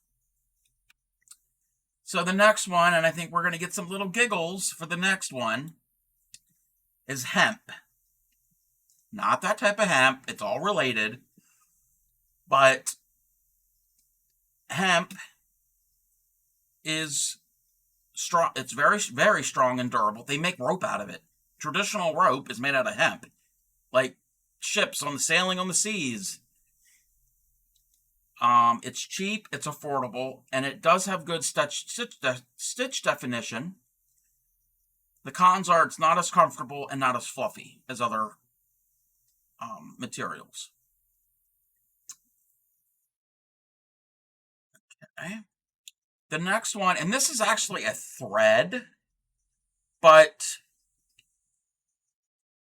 So the next one, and I think we're going to get some little giggles for the next one, is hemp. Not that type of hemp. It's all related. But hemp is strong. It's very, very strong and durable. They make rope out of it. Traditional rope is made out of hemp. Like ships sailing on the seas. It's cheap, it's affordable, and it does have good stitch definition. The cons are it's not as comfortable and not as fluffy as other materials. Okay. The next one, and this is actually a thread, but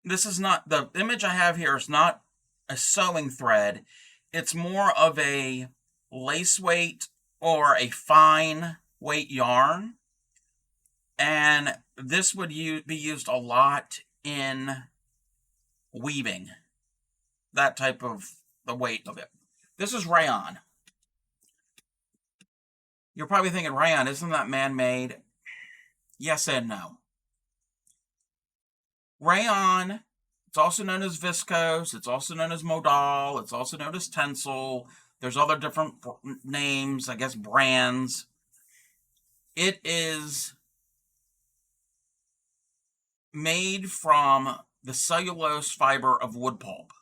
this is not, the image I have here is not a sewing thread. It's more of a lace weight or a fine weight yarn. And this would be used a lot in weaving. That type of the weight of it. This is rayon. You're probably thinking, rayon, isn't that man-made? Yes and no. Rayon, it's also known as viscose, it's also known as modal, it's also known as tencel. There's other different names, I guess brands. It is made from the cellulose fiber of wood pulp.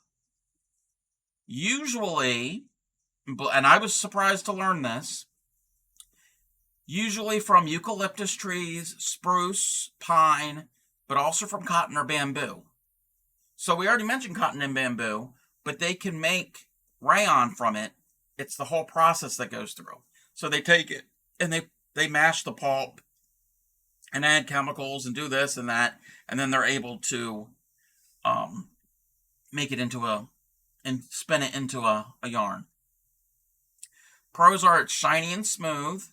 Usually, and I was surprised to learn this, usually from eucalyptus trees, spruce, pine, but also from cotton or bamboo. So we already mentioned cotton and bamboo, but they can make rayon from it. It's the whole process that goes through. So they take it and they mash the pulp and add chemicals and do this and that, and then they're able to make it and spin it into a yarn. Pros are it's shiny and smooth.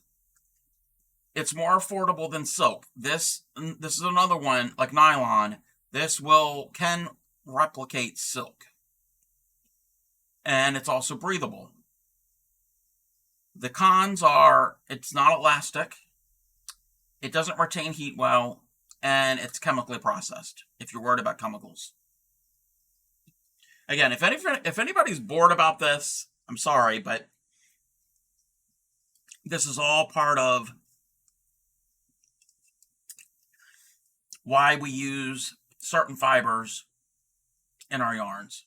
It's more affordable than silk. This is another one, like nylon. This can replicate silk. And it's also breathable. The cons are it's not elastic, it doesn't retain heat well, and it's chemically processed, if you're worried about chemicals. Again, if anybody's bored about this, I'm sorry, but this is all part of why we use certain fibers in our yarns.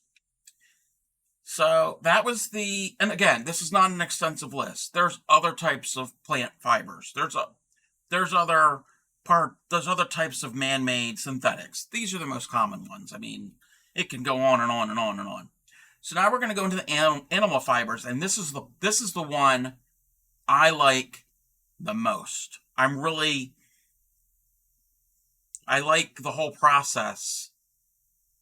So that was and again, this is not an extensive list. There's other types of plant fibers. There's other types of man-made synthetics. These are the most common ones. I mean, it can go on and on and on and on. So now we're going to go into the animal fibers, and this is the one I like the most. I like the whole process.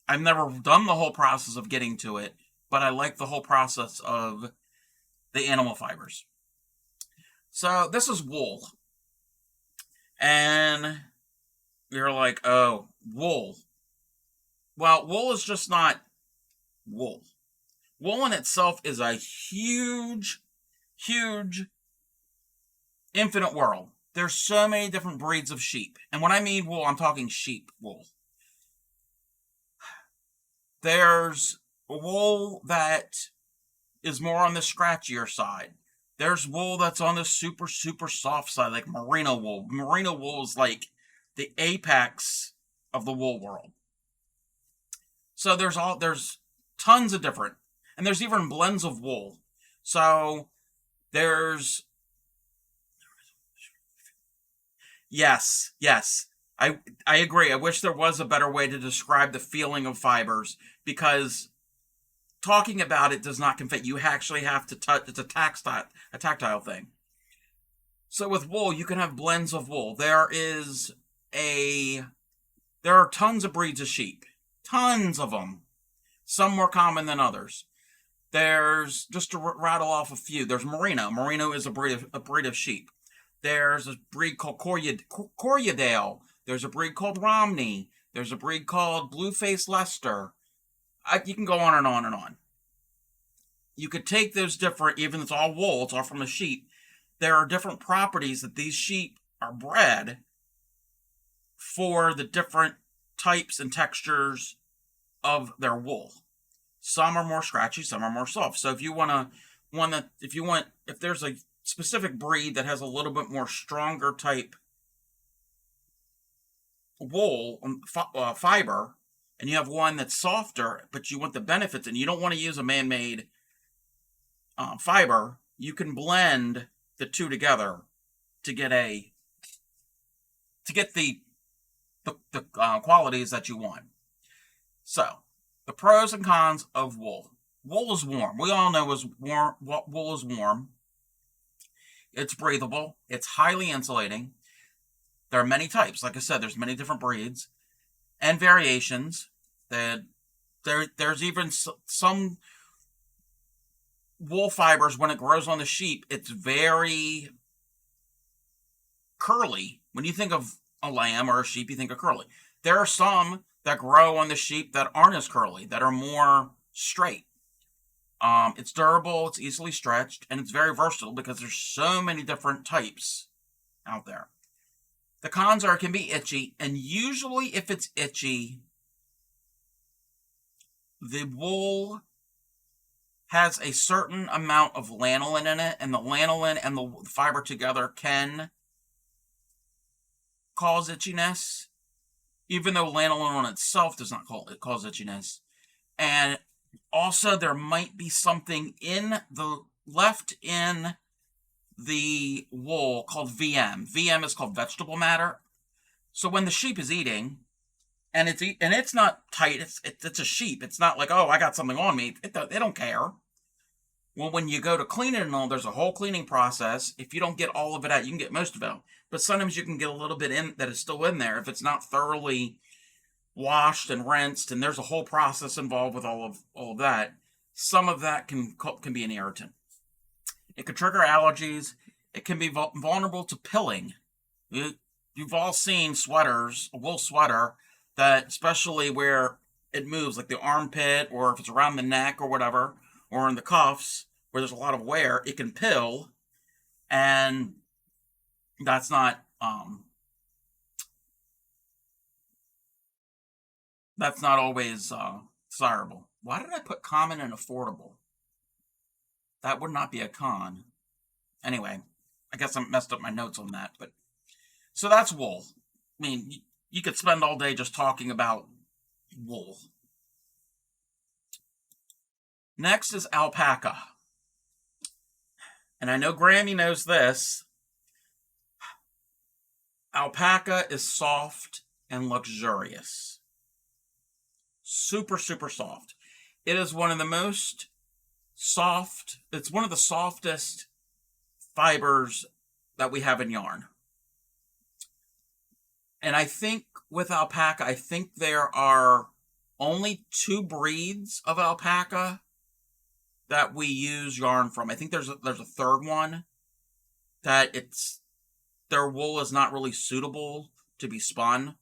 I've never done the whole process of getting to it, but I like the whole process of the animal fibers. So this is wool. And you're like, oh, wool. Well, wool is just not wool. Wool in itself is a huge, huge, infinite world. There's so many different breeds of sheep. And when I mean wool, I'm talking sheep wool. There's wool that is more on the scratchier side. There's wool that's on the super, super soft side, like merino wool. Merino wool is like the apex of the wool world. So there's tons of different, and there's even blends of wool. So there's, yes, I agree. I wish there was a better way to describe the feeling of fibers, because talking about it does not convey. You actually have to touch. It's a tactile thing. So with wool, you can have blends of wool. There are tons of breeds of sheep, tons of them. Some more common than others. There's, just to rattle off a few. There's merino. Merino is a breed of sheep. There's a breed called Corriedale. There's a breed called Romney. There's a breed called Blueface Leicester. You can go on and on and on. You could take those different, even if it's all wool, it's all from a sheep. There are different properties that these sheep are bred for the different types and textures of their wool. Some are more scratchy, some are more soft. So if there's a specific breed that has a little bit more stronger type wool fiber, and you have one that's softer, but you want the benefits, and you don't want to use a man-made fiber, you can blend the two together to get the qualities that you want. So, the pros and cons of wool. Wool is warm. We all know wool is warm. It's breathable. It's highly insulating. There are many types. Like I said, there's many different breeds and variations. There's even some wool fibers, when it grows on the sheep, it's very curly. When you think of a lamb or a sheep, you think of curly. There are some that grow on the sheep that aren't as curly, that are more straight. It's durable, it's easily stretched, and it's very versatile because there's so many different types out there. The cons are it can be itchy, and usually if it's itchy, the wool has a certain amount of lanolin in it, and the lanolin and the fiber together can cause itchiness, even though lanolin on itself does not cause itchiness. And also, there might be something left in the wool called VM. VM is called vegetable matter. So when the sheep is eating, and it's not tight, it's a sheep. It's not like, oh, I got something on me. They don't care. Well, when you go to clean it and all, there's a whole cleaning process. If you don't get all of it out, you can get most of it out. But sometimes you can get a little bit in that is still in there if it's not thoroughly washed and rinsed, and there's a whole process involved with all of that. Some of that can be an irritant. It can trigger allergies. It can be vulnerable to pilling. You've all seen sweaters, a wool sweater, that especially where it moves, like the armpit, or if it's around the neck or whatever, or in the cuffs, where there's a lot of wear, it can pill, and that's not always desirable. Why did I put common and affordable? That would not be a con. Anyway, I guess I messed up my notes on that. But so that's wool. I mean, you could spend all day just talking about wool. Next is alpaca. And I know Grammy knows this. Alpaca is soft and luxurious. Super, super soft. It is one of the most soft, it's one of the softest fibers that we have in yarn. And I think with alpaca, I think there are only 2 breeds of alpaca that we use yarn from. I think there's a third one that their wool is not really suitable to be spun.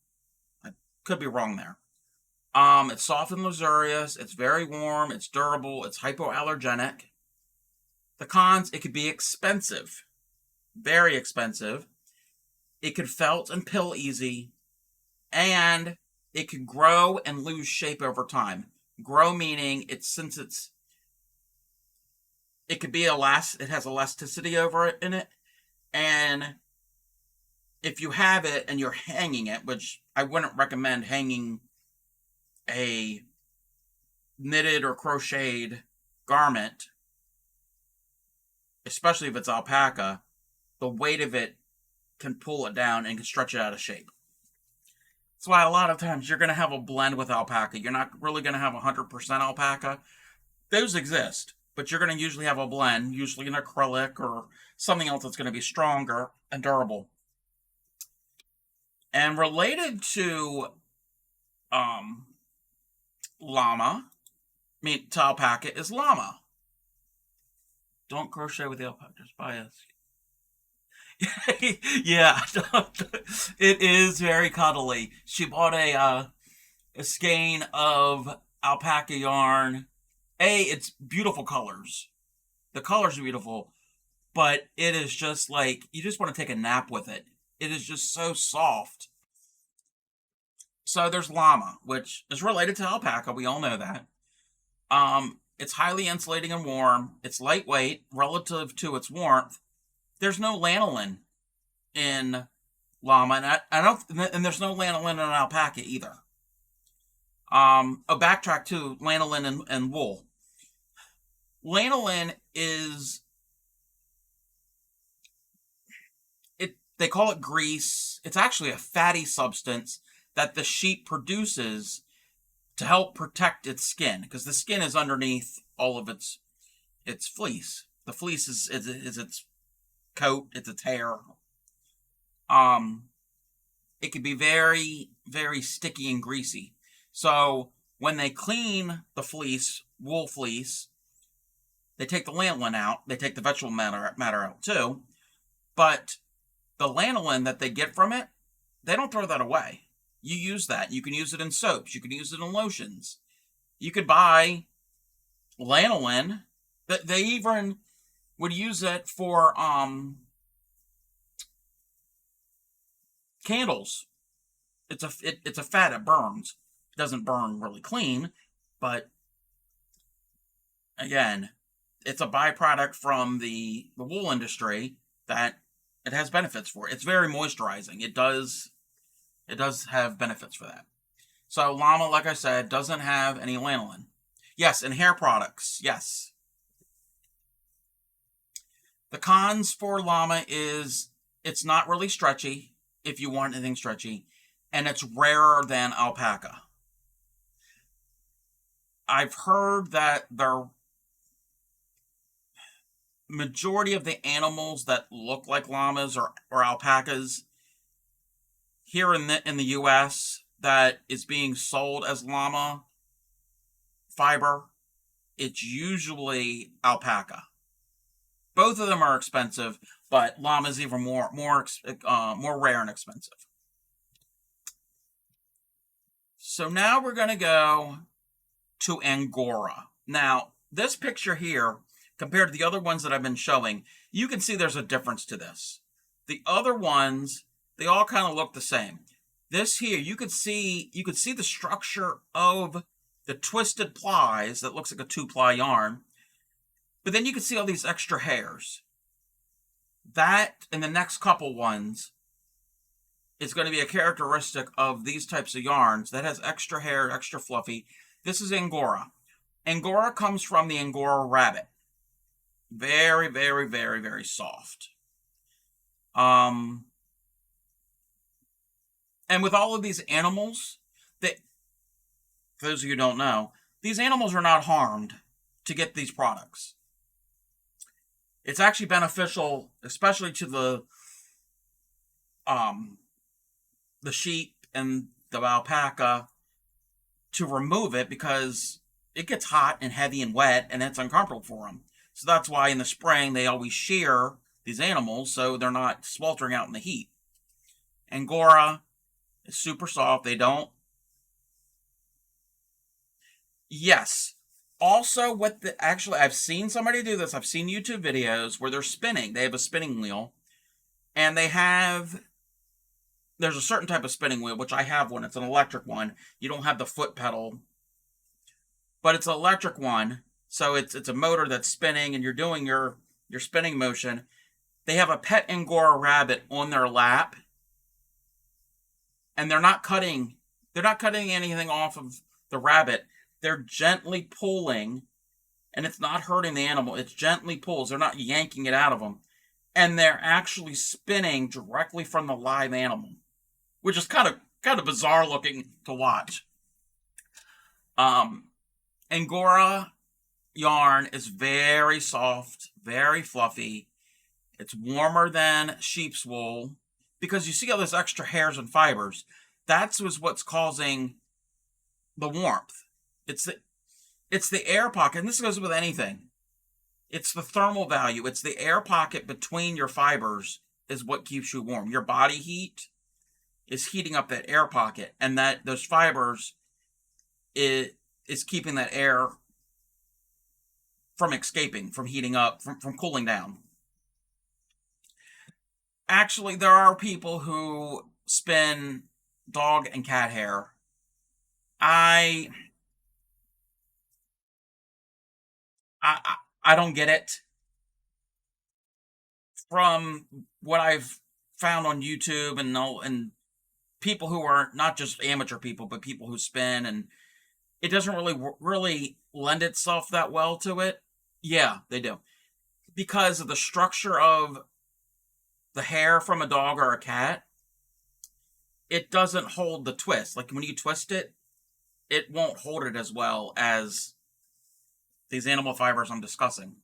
I could be wrong there. It's soft and luxurious. It's very warm. It's durable. It's hypoallergenic. The cons, it could be expensive. Very expensive. It could felt and pill easy. And it could grow and lose shape over time. Grow meaning it could be it has elasticity over it in it. And if you have it and you're hanging it, which I wouldn't recommend hanging a knitted or crocheted garment, especially if it's alpaca, the weight of it can pull it down and can stretch it out of shape. That's why a lot of times you're going to have a blend with alpaca. You're not really going to have 100% alpaca. Those exist, but you're going to usually have a blend, usually an acrylic or something else that's going to be stronger and durable. And related to to alpaca is llama. Don't crochet with the alpaca, just buy a... Yeah, it is very cuddly. She bought a skein of alpaca yarn. It's beautiful colors. The colors are beautiful, but it is just like, you just want to take a nap with it. It is just so soft. So there's llama, which is related to alpaca. We all know that. It's highly insulating and warm. It's lightweight relative to its warmth. There's no lanolin in llama, and there's no lanolin in alpaca either. Backtrack to lanolin and wool. Lanolin is, they call it grease. It's actually a fatty substance that the sheep produces to help protect its skin, because the skin is underneath all of its fleece. The fleece is its coat, it's its hair. It can be very, very sticky and greasy. So when they clean the fleece, wool fleece, they take the lanolin out. They take the vegetable matter out too. But the lanolin that they get from it, they don't throw that away. You use that. You can use it in soaps. You can use it in lotions. You could buy lanolin. They even would use it for candles. It's a fat. It burns. It doesn't burn really clean, but again, it's a byproduct from the wool industry that it has benefits for. It's very moisturizing. It does have benefits for that. So llama, like I said, doesn't have any lanolin. Yes, and hair products. Yes. The cons for llama is it's not really stretchy, if you want anything stretchy, and it's rarer than alpaca. I've heard that the majority of the animals that look like llamas or alpacas here in the U.S. that is being sold as llama fiber, it's usually alpaca. Both of them are expensive, but llama is even more rare and expensive. So now we're going to go to Angora. Now, this picture here, compared to the other ones that I've been showing, you can see there's a difference to this. The other ones, they all kind of look the same. This here, you could see the structure of the twisted plies that looks like a 2-ply yarn. But then you can see all these extra hairs. That, and the next couple ones, is going to be a characteristic of these types of yarns that has extra hair, extra fluffy. This is Angora. Angora comes from the Angora rabbit. Very, very, very, very soft. And with all of these animals, that, for those of you who don't know, these animals are not harmed to get these products. It's actually beneficial, especially to the sheep and the alpaca, to remove it because it gets hot and heavy and wet and it's uncomfortable for them. So that's why in the spring they always shear these animals so they're not sweltering out in the heat. Angora is super soft. They don't. Yes. Also, actually, I've seen somebody do this. I've seen YouTube videos where they're spinning. They have a spinning wheel, and there's a certain type of spinning wheel, which I have one. It's an electric one. You don't have the foot pedal, but it's an electric one. So it's a motor that's spinning, and you're doing your spinning motion. They have a pet Angora rabbit on their lap, and they're not cutting anything off of the rabbit. They're gently pulling, and it's not hurting the animal. It's gently pulls. They're not yanking it out of them. And they're actually spinning directly from the live animal, which is kind of bizarre looking to watch. Angora yarn is very soft, very fluffy. It's warmer than sheep's wool because you see all those extra hairs and fibers. That's what's causing the warmth. It's the air pocket, and this goes with anything. It's the thermal value. It's the air pocket between your fibers is what keeps you warm. Your body heat is heating up that air pocket, and those fibers is keeping that air from escaping, from heating up, from cooling down. Actually, there are people who spin dog and cat hair. I don't get it. From what I've found on YouTube and people who are not just amateur people, but people who spin, and it doesn't really lend itself that well to it. Yeah, they do. Because of the structure of the hair from a dog or a cat, it doesn't hold the twist. Like when you twist it, it won't hold it as well as these animal fibers I'm discussing.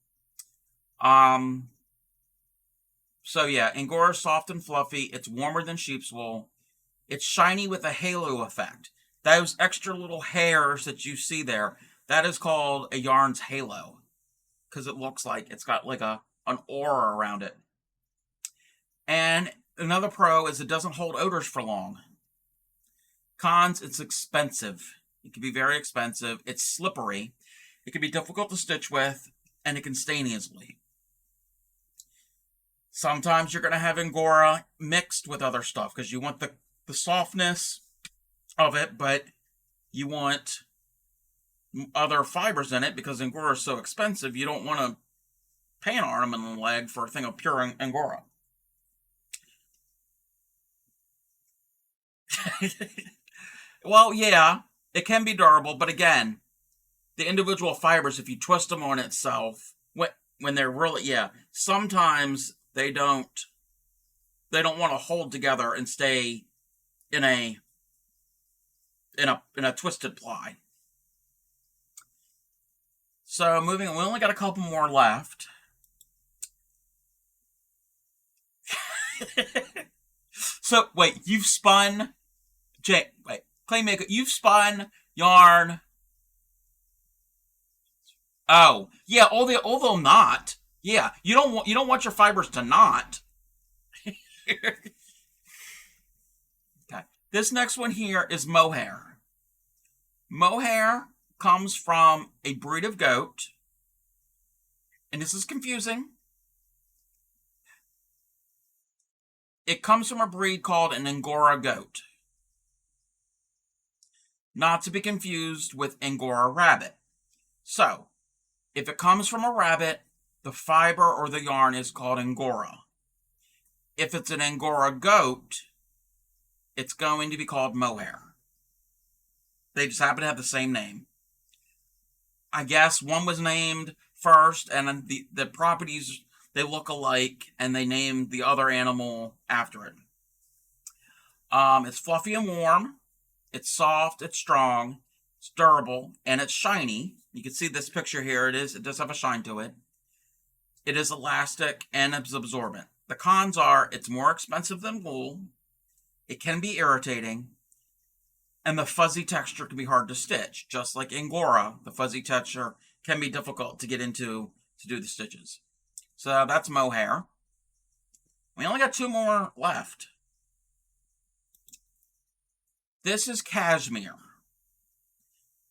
So yeah, Angora is soft and fluffy. It's warmer than sheep's wool. It's shiny with a halo effect. Those extra little hairs that you see there, that is called a yarn's halo, because it looks like it's got like an aura around it. And another pro is it doesn't hold odors for long. Cons, it's expensive. It can be very expensive. It's slippery. It can be difficult to stitch with, and it can stain easily. Sometimes you're going to have Angora mixed with other stuff because you want the softness of it, but you want other fibers in it because Angora is so expensive. You don't want to pay an arm and a leg for a thing of pure Angora. Well, yeah, it can be durable, but again, the individual fibers, if you twist them on itself, when they're really, sometimes they don't want to hold together and stay in a twisted ply. So moving on, we only got a couple more left. So wait, you've spun, Claymaker, you've spun yarn. Oh, yeah, although not. Yeah, you don't want your fibers to knot. Okay. This next one here is mohair. Mohair comes from a breed of goat. And this is confusing. It comes from a breed called an Angora goat. Not to be confused with Angora rabbit. So, if it comes from a rabbit, the fiber or the yarn is called Angora. If it's an Angora goat, it's going to be called mohair. They just happen to have the same name. I guess one was named first, and then the properties, they look alike, and they named the other animal after it. It's fluffy and warm. It's soft. It's strong. It's durable, and it's shiny. You can see this picture here. It does have a shine to it. It is elastic and it's absorbent. The cons are it's more expensive than wool. It can be irritating. And the fuzzy texture can be hard to stitch. Just like Angora, the fuzzy texture can be difficult to get into to do the stitches. So that's mohair. We only got 2 more left. This is cashmere.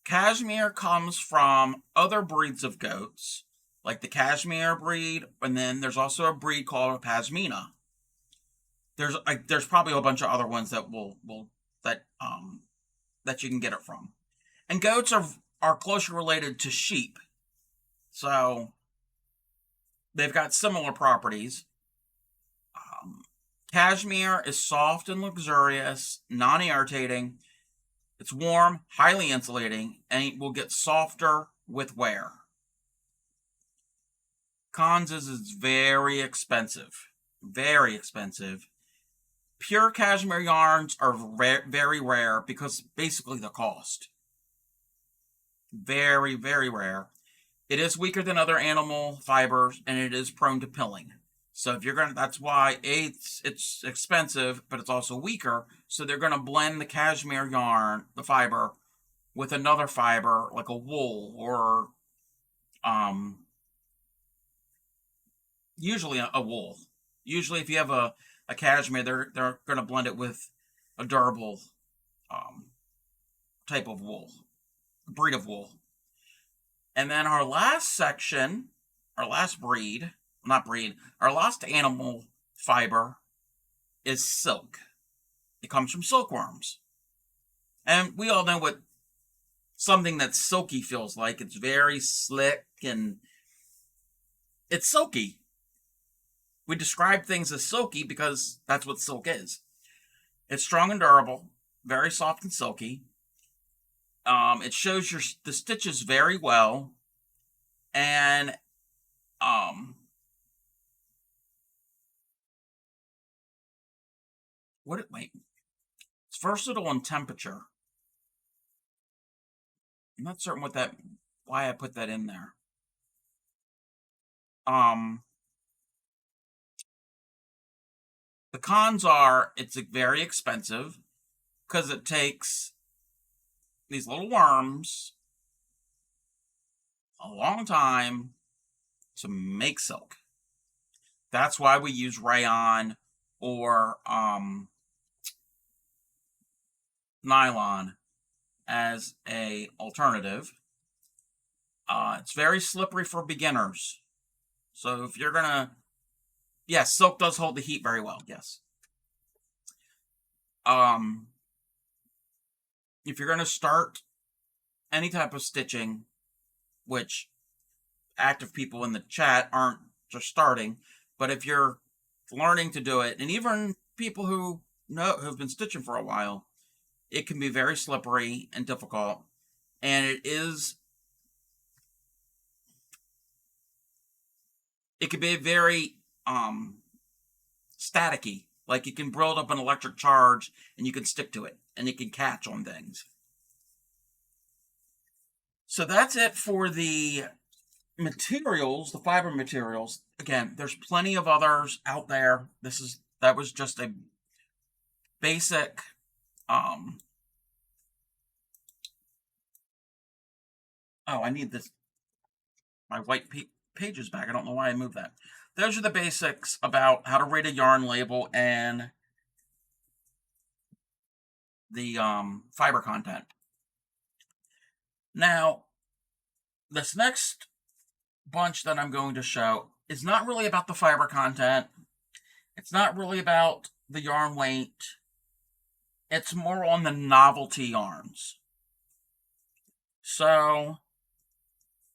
Cashmere comes from other breeds of goats, like the cashmere breed, and then there's also a breed called a pashmina. There's probably a bunch of other ones that that you can get it from. And goats are closely related to sheep, so they've got similar properties. Cashmere is soft and luxurious, non-irritating. It's warm, highly insulating, and it will get softer with wear. Cons is it's very expensive. Very expensive. Pure cashmere yarns are very rare because basically the cost. Very, very rare. It is weaker than other animal fibers, and it is prone to pilling. So if you're gonna, that's why it's expensive, but it's also weaker. So they're gonna blend the cashmere yarn, the fiber, with another fiber like a wool or, usually a wool. Usually, if you have a cashmere, they're gonna blend it with a durable, type of wool, breed of wool. And then our last section, our last breed. Our last animal fiber is silk. It comes from silkworms. And we all know what something that's silky feels like. It's very slick and it's silky. We describe things as silky because that's what silk is. It's strong and durable, very soft and silky. It shows the stitches very well. And wait. It's versatile in temperature. I'm not certain why I put that in there. The cons are it's very expensive because it takes these little worms a long time to make silk. That's why we use rayon or nylon as a alternative. It's very slippery for beginners. So if you're gonna, yes, silk does hold the heat very well. Yes. If you're gonna start any type of stitching, which active people in the chat aren't just starting, but if you're learning to do it, and even people who've been stitching for a while, it can be very slippery and difficult, and it can be very staticky. Like you can build up an electric charge and you can stick to it and it can catch on things. So that's it for the materials, the fiber materials. Again, there's plenty of others out there. That was just a basic I need my white pages back. I don't know why I moved that. Those are the basics about how to read a yarn label and the fiber content. Now, this next bunch that I'm going to show is not really about the fiber content. It's not really about the yarn weight. It's more on the novelty yarns. So,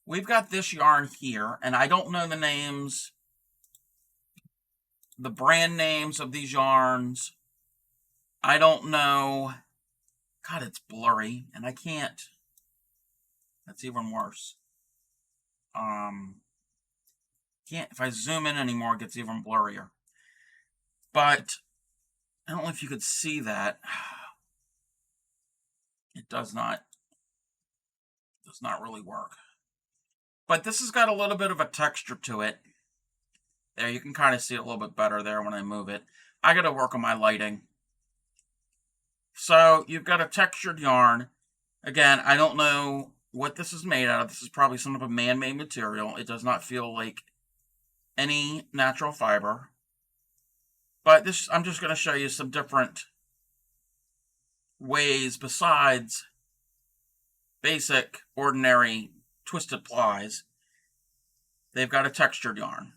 we've got this yarn here, and I don't know the names, the brand names of these yarns. I don't know. God, it's blurry, and I can't. That's even worse. Can't, if I zoom in anymore, it gets even blurrier. But I don't know if you could see that. It does not really work. But this has got a little bit of a texture to it. There, you can kind of see it a little bit better there when I move it. I got to work on my lighting. So you've got a textured yarn. Again, I don't know what this is made out of. This is probably some of a man-made material. It does not feel like any natural fiber. But this, I'm just going to show you some different ways besides basic, ordinary twisted plies. They've got a textured yarn.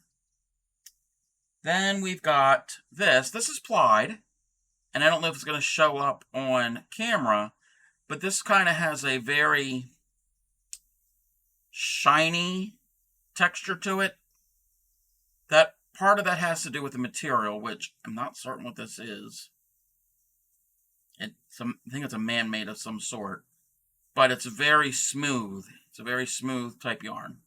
Then we've got this. This is plied, and I don't know if it's going to show up on camera, but this kind of has a very shiny texture to it. That part of that has to do with the material, which I'm not certain what this is. I think it's a man-made of some sort, but it's very smooth. It's a very smooth type yarn.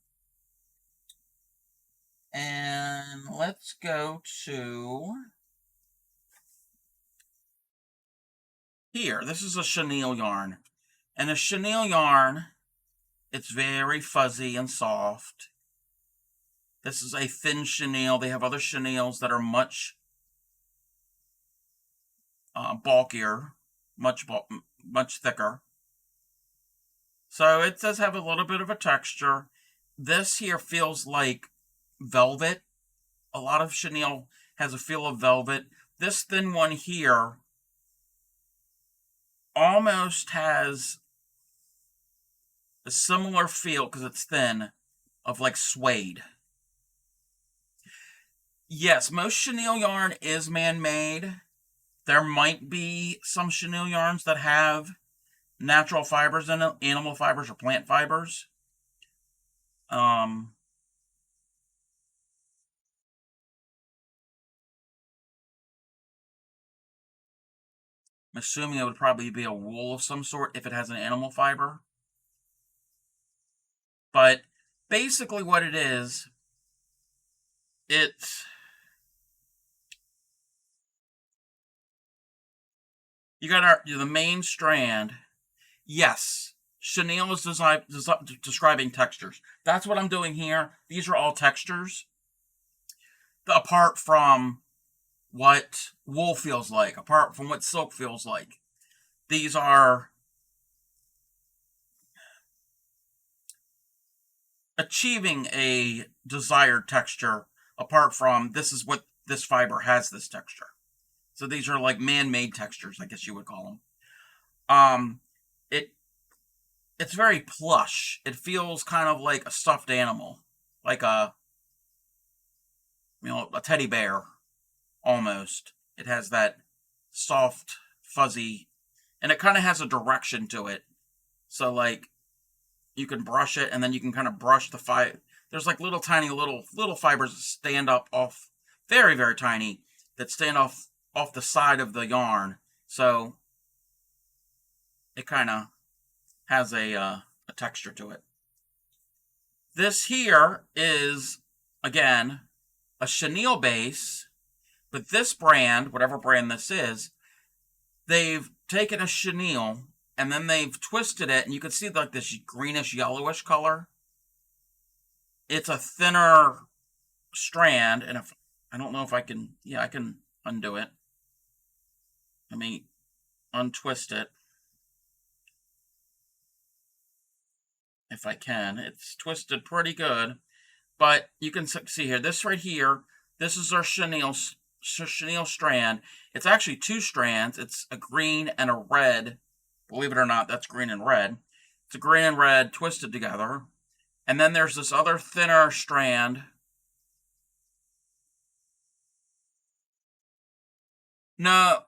And let's go to here. This is a chenille yarn. And a chenille yarn, it's very fuzzy and soft. This is a thin chenille. They have other chenilles that are much bulkier, much thicker. So it does have a little bit of a texture. This here feels like velvet. A lot of chenille has a feel of velvet. This thin one here almost has a similar feel, because it's thin, of like suede. Yes, most chenille yarn is man-made. There might be some chenille yarns that have natural fibers in it, animal fibers or plant fibers. I'm assuming it would probably be a wool of some sort if it has an animal fiber. But basically what it is, it's... You got the main strand. Yes, chenille is describing textures. That's what I'm doing here. These are all textures. Apart from what wool feels like, apart from what silk feels like. These are achieving a desired texture, apart from this is what this fiber has, this texture. So these are like man-made textures, I guess you would call them. It's very plush. It feels kind of like a stuffed animal, like a teddy bear almost. It has that soft, fuzzy, and it kind of has a direction to it. So like you can brush it, and then you can kind of brush the fiber. There's like little tiny little fibers that stand up off, very, very tiny, that stand off the side of the yarn. So it kind of has a texture to it. This here is, again, a chenille base, but this brand, whatever brand this is, they've taken a chenille and then they've twisted it, and you can see like this greenish yellowish color. It's a thinner strand, and if I don't know if I can, I can undo it. Let me untwist it. If I can. It's twisted pretty good. But you can see here, this right here, this is our chenille strand. It's actually two strands. It's a green and a red. Believe it or not, that's green and red. It's a green and red twisted together. And then there's this other thinner strand. No.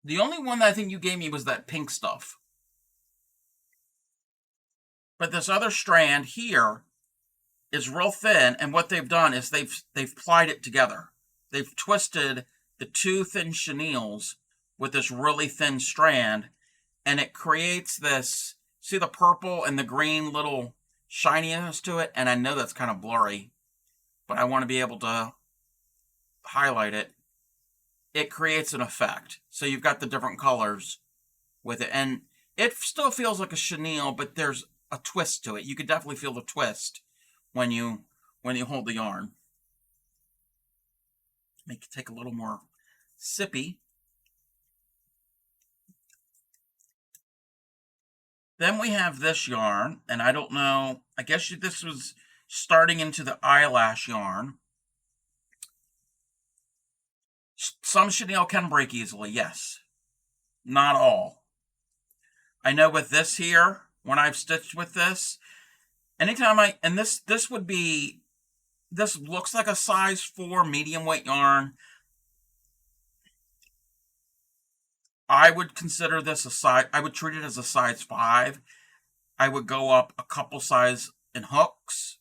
The only one that I think you gave me was that pink stuff. But this other strand here is real thin, and what they've done is they've plied it together. They've twisted the two thin chenilles with this really thin strand, and it creates this, see the purple and the green little shininess to it? And I know that's kind of blurry, but I want to be able to highlight it. It creates an effect. So you've got the different colors with it, and it still feels like a chenille, but there's a twist to it. You could definitely feel the twist when you hold the yarn. Make it take a little more sippy. Then we have this yarn, and I don't know, I guess this was starting into the eyelash yarn. Some chenille can break easily, yes. Not all. I know with this here, when I've stitched with this, anytime this would be, this looks like a size 4 medium weight yarn. I would consider this a size, I would treat it as a size 5. I would go up a couple size in hooks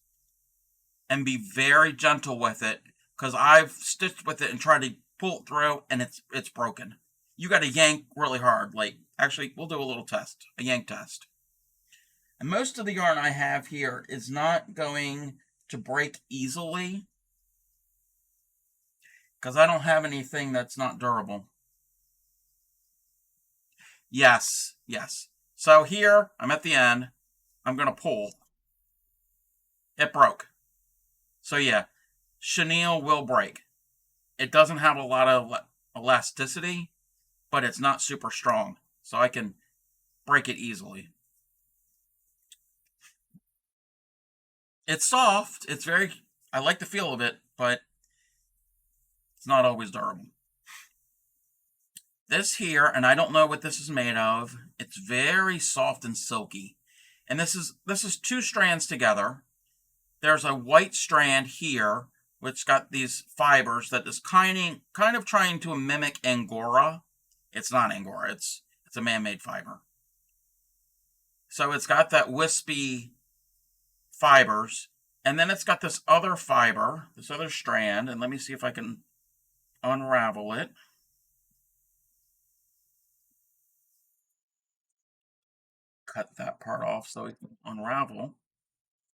and be very gentle with it, because I've stitched with it and tried to pull it through and it's broken. You got to yank really hard. Like, actually, we'll do a little test, a yank test. And most of the yarn I have here is not going to break easily, because I don't have anything that's not durable. Yes, yes. So here, I'm at the end. I'm going to pull. It broke. So yeah, chenille will break. It doesn't have a lot of elasticity, but it's not super strong. So I can break it easily. It's soft. It's very, I like the feel of it, but it's not always durable. This here, and I don't know what this is made of, it's very soft and silky. And this is 2 strands together. There's a white strand here, which got these fibers that is kind of trying to mimic Angora. It's not Angora, it's a man-made fiber. So it's got that wispy fibers, and then it's got this other fiber, this other strand, and let me see if I can unravel it. Cut that part off so it can unravel.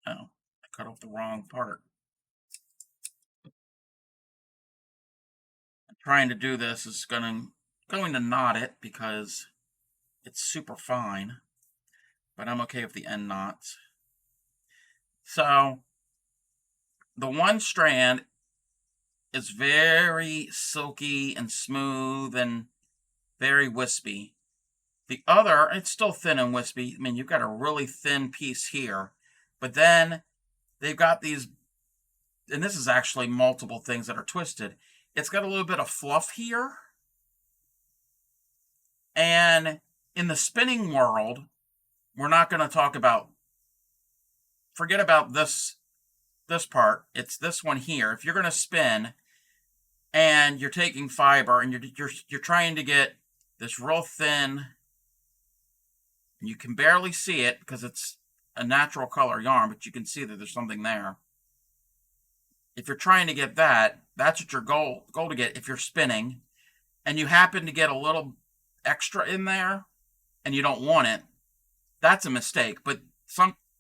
Oh, I cut off the wrong part. I'm trying to do this is going to knot it because it's super fine, but I'm okay with the end knots. So the one strand is very silky and smooth and very wispy. The other, it's still thin and wispy. I mean, you've got a really thin piece here, but then they've got these, and this is actually multiple things that are twisted. It's got a little bit of fluff here. And in the spinning world, we're not going to talk about, forget about this part. It's this one here. If you're going to spin and you're taking fiber and you're trying to get this real thin, and you can barely see it because it's a natural color yarn, but you can see that there's something there. If you're trying to get that, that's what your goal to get if you're spinning, and you happen to get a little extra in there and you don't want it, that's a mistake. But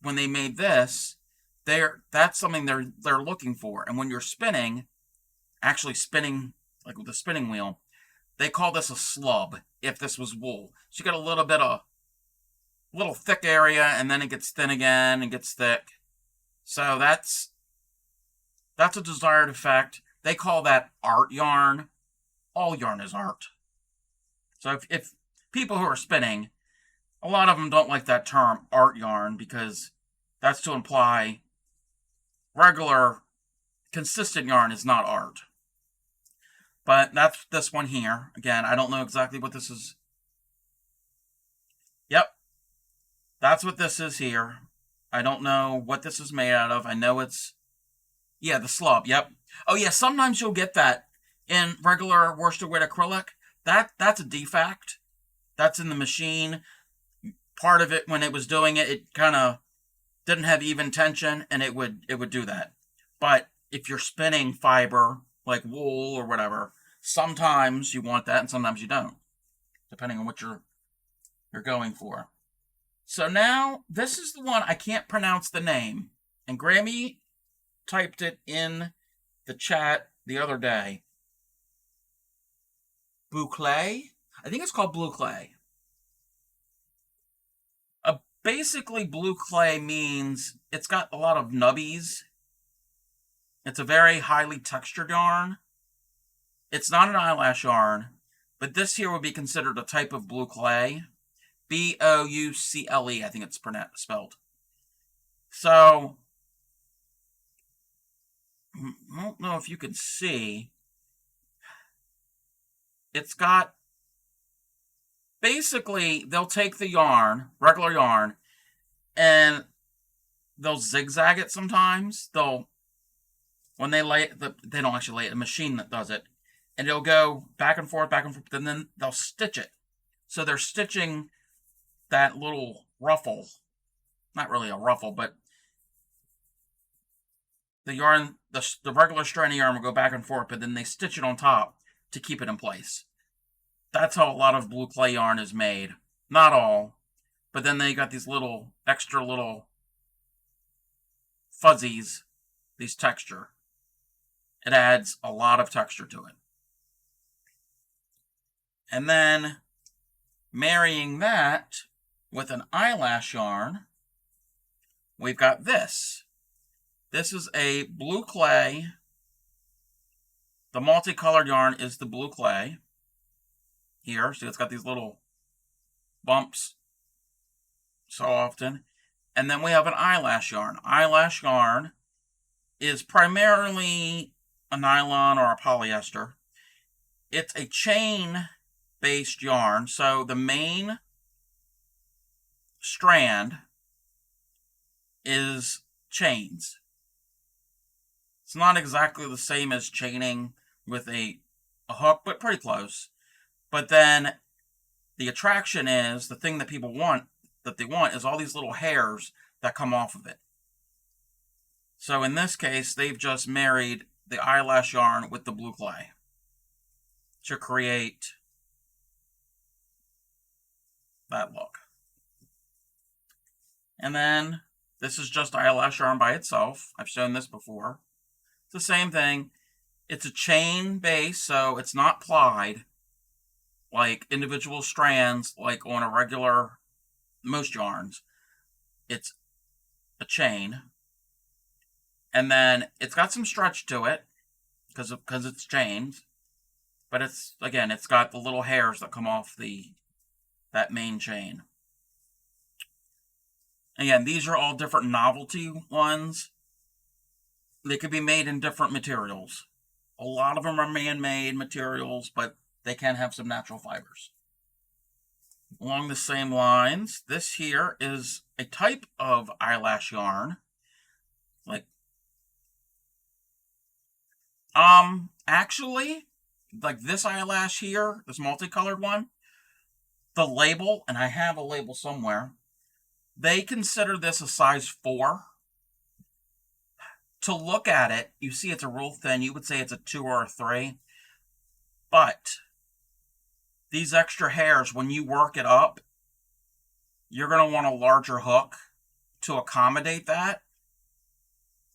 when they made this, that's something they're looking for. And when you're spinning, actually spinning like with a spinning wheel, they call this a slub if this was wool. So you got a little bit of little thick area, and then it gets thin again and gets thick. So that's a desired effect. They call that art yarn. All yarn is art. So if people who are spinning, a lot of them don't like that term art yarn, because that's to imply regular consistent yarn is not art. But that's this one here. Again, I don't know exactly what this is. Yep. That's what this is here. I don't know what this is made out of. I know it's, yeah, the slub. Yep. Oh yeah, sometimes you'll get that in regular worsted weight acrylic. That's a defect. That's in the machine. Part of it, when it was doing it, it kind of didn't have even tension, and it would do that. But if you're spinning fiber like wool or whatever, sometimes you want that and sometimes you don't, depending on what you're going for. So now, this is the one I can't pronounce the name. And Grammy typed it in the chat the other day. Boucle? I think it's called blue clay. Basically, blue clay means it's got a lot of nubbies. It's a very highly textured yarn. It's not an eyelash yarn, but this here would be considered a type of blue clay. Boucle, I think it's spelled. So, I don't know if you can see. It's got, basically, they'll take the yarn, regular yarn, and they'll zigzag it sometimes. When they lay it, they don't actually lay it, a machine that does it. And it'll go back and forth, and then they'll stitch it. So they're stitching that little ruffle. Not really a ruffle, but the yarn, the regular strand of yarn will go back and forth, but then they stitch it on top to keep it in place. That's how a lot of blue clay yarn is made. Not all, but then they got these little, extra little fuzzies, these texture. It adds a lot of texture to it. And then marrying that with an eyelash yarn, we've got this. This is a blue clay. The multicolored yarn is the blue clay. Here, see, it's got these little bumps so often. And then we have an eyelash yarn. Eyelash yarn is primarily a nylon or a polyester. It's a chain-based yarn, so the main strand is chains. It's not exactly the same as chaining with a hook, but pretty close. But then the attraction is, the thing that people want, is all these little hairs that come off of it. So in this case, they've just married the eyelash yarn with the blue clay to create that look. And then this is just eyelash yarn by itself. I've shown this before. It's the same thing. It's a chain base, so it's not plied like individual strands like on a regular, most yarns. It's a chain. And then it's got some stretch to it because it's chains. But it's got the little hairs that come off that main chain. Again, these are all different novelty ones. They could be made in different materials. A lot of them are man-made materials, but they can have some natural fibers. Along the same lines, this here is a type of eyelash yarn. Actually, like this eyelash here, this multicolored one, the label, and I have a label somewhere, they consider this a size 4. To look at it, you see it's a real thin. You would say it's a 2 or a 3. But these extra hairs, when you work it up, you're going to want a larger hook to accommodate that.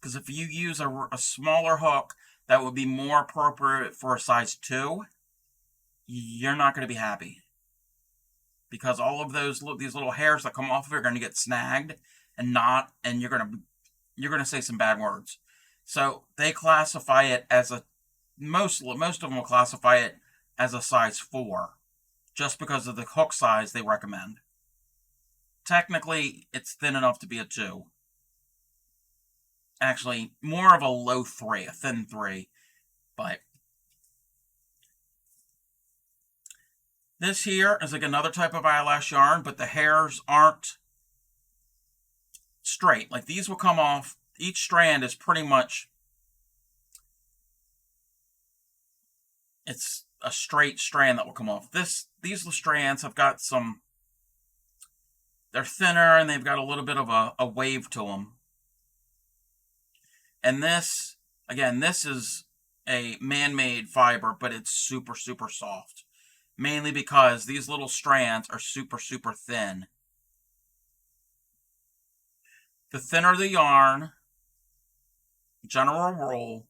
Because if you use a smaller hook that would be more appropriate for a size 2, you're not going to be happy. Because all of these little hairs that come off of it are going to get snagged and you're going to say some bad words. So they classify it as most of them will classify it as a size 4, just because of the hook size they recommend. Technically, it's thin enough to be a 2. Actually, more of a low 3, a thin 3. But this here is like another type of eyelash yarn, but the hairs aren't straight. Like these will come off. Each strand is pretty much, it's a straight strand that will come off. These strands have got some, they're thinner and they've got a little bit of a wave to them. And this, again, this is a man-made fiber, but it's super, super soft. Mainly because these little strands are super, super thin. The thinner the yarn, general rule,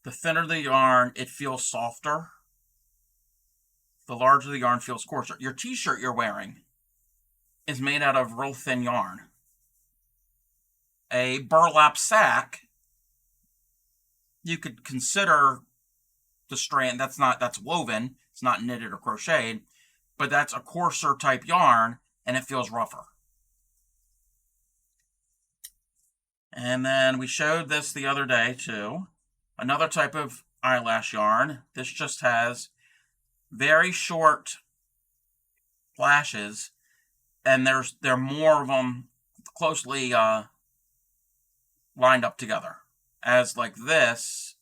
the thinner the yarn, it feels softer. The larger the yarn feels coarser. Your t-shirt you're wearing is made out of real thin yarn. A burlap sack, you could consider the strand, that's woven, it's not knitted or crocheted, but that's a coarser type yarn and it feels rougher. And then we showed this the other day too. Another type of eyelash yarn. This just has very short lashes, and there are more of them closely lined up together. As like this,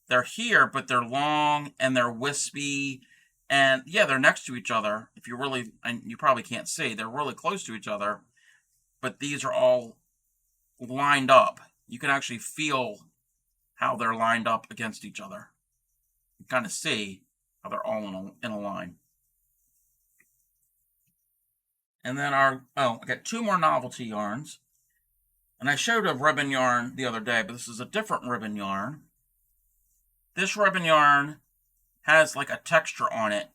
they're here, but they're long and they're wispy, and yeah, they're next to each other. If you really, and you probably can't see, they're really close to each other, but these are all lined up. You can actually feel how they're lined up against each other. You kind of see how they're all in a line. And then I got two more novelty yarns. And I showed a ribbon yarn the other day, but this is a different ribbon yarn. This ribbon yarn has like a texture on it.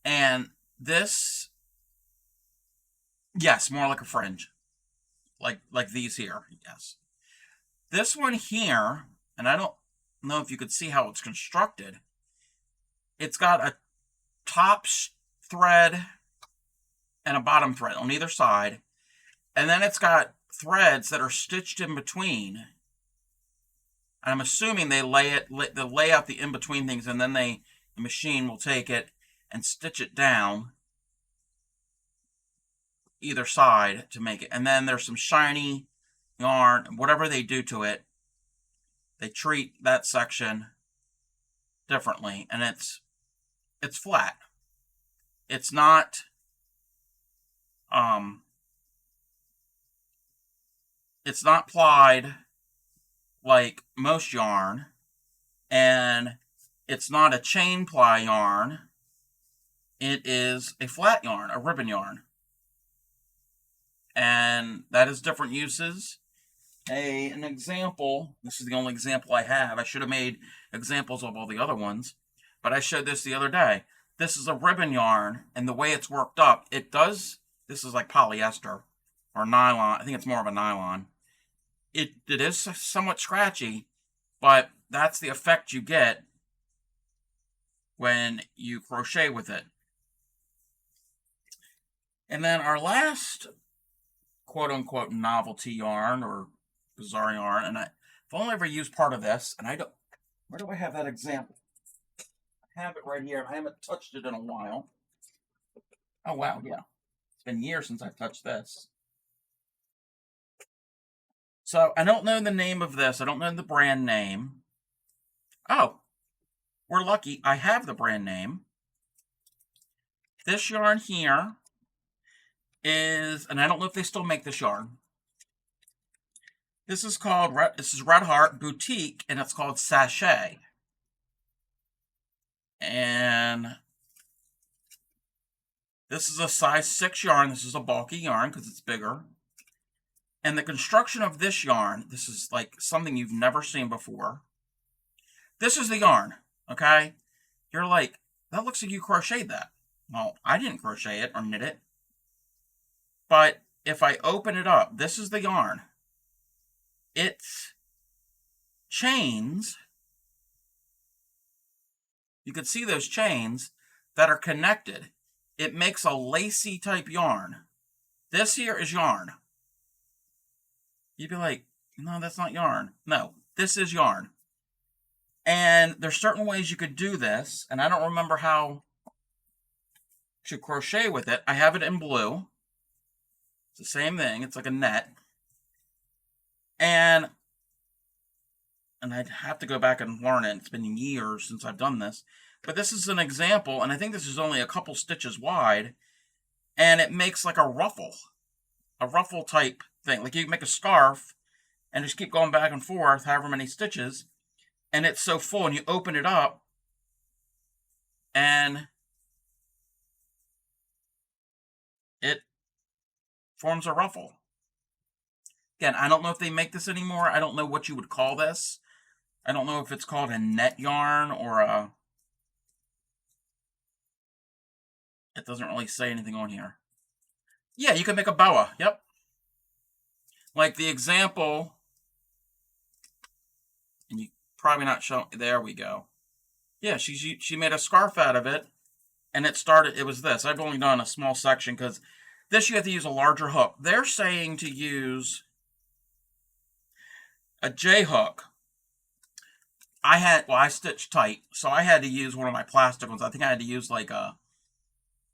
And this, yes, more like a fringe. Like these here, yes. This one here, and I don't know if you could see how it's constructed. It's got a top thread and a bottom thread on either side. And then it's got threads that are stitched in between. And I'm assuming they lay out the in-between things, and then the machine will take it and stitch it down either side to make it. And then there's some shiny yarn, whatever they do to it, they treat that section differently, and it's flat. It's not it's not plied like most yarn, and it's not a chain ply yarn. It is a flat yarn, a ribbon yarn. And that is different uses. An example, this is the only example I have. I should have made examples of all the other ones, but I showed this the other day. This is a ribbon yarn, and the way it's worked up, this is like polyester or nylon. I think it's more of a nylon. It is somewhat scratchy, but that's the effect you get when you crochet with it. And then our last quote-unquote novelty yarn or bizarre yarn, and I've only ever used part of this, and where do I have that example? I have it right here. I haven't touched it in a while. Oh, wow, yeah. It's been years since I've touched this. So, I don't know the name of this. I don't know the brand name. Oh, we're lucky. I have the brand name. This yarn here is, and I don't know if they still make this yarn. This is Red Heart Boutique, and it's called Sachet. And this is a size 6 yarn. This is a bulky yarn because it's bigger. And the construction of this yarn, this is like something you've never seen before. This is the yarn, okay? You're like, that looks like you crocheted that. Well, I didn't crochet it or knit it. But if I open it up, this is the yarn. It's chains. You can see those chains that are connected. It makes a lacy type yarn. This here is yarn. You'd be like, no, that's not yarn. No, this is yarn. And there's certain ways you could do this, and I don't remember how to crochet with it. I have it in blue. It's the same thing. It's like a net. And I'd have to go back and learn it. It's been years since I've done this. But this is an example, and I think this is only a couple stitches wide. And it makes like a ruffle type thing. Like you make a scarf and just keep going back and forth, however many stitches. and it's so full, and you open it up, and it forms a ruffle. Again, I don't know if they make this anymore. I don't know what you would call this. I don't know if it's called a net yarn or a... It doesn't really say anything on here. Yeah, you can make a boa. Yep. Like the example, and you probably not showing. There we go. Yeah, she made a scarf out of it, and it was this. I've only done a small section because this you have to use a larger hook. They're saying to use a J hook. I stitched tight, so I had to use one of my plastic ones. I think I had to use like a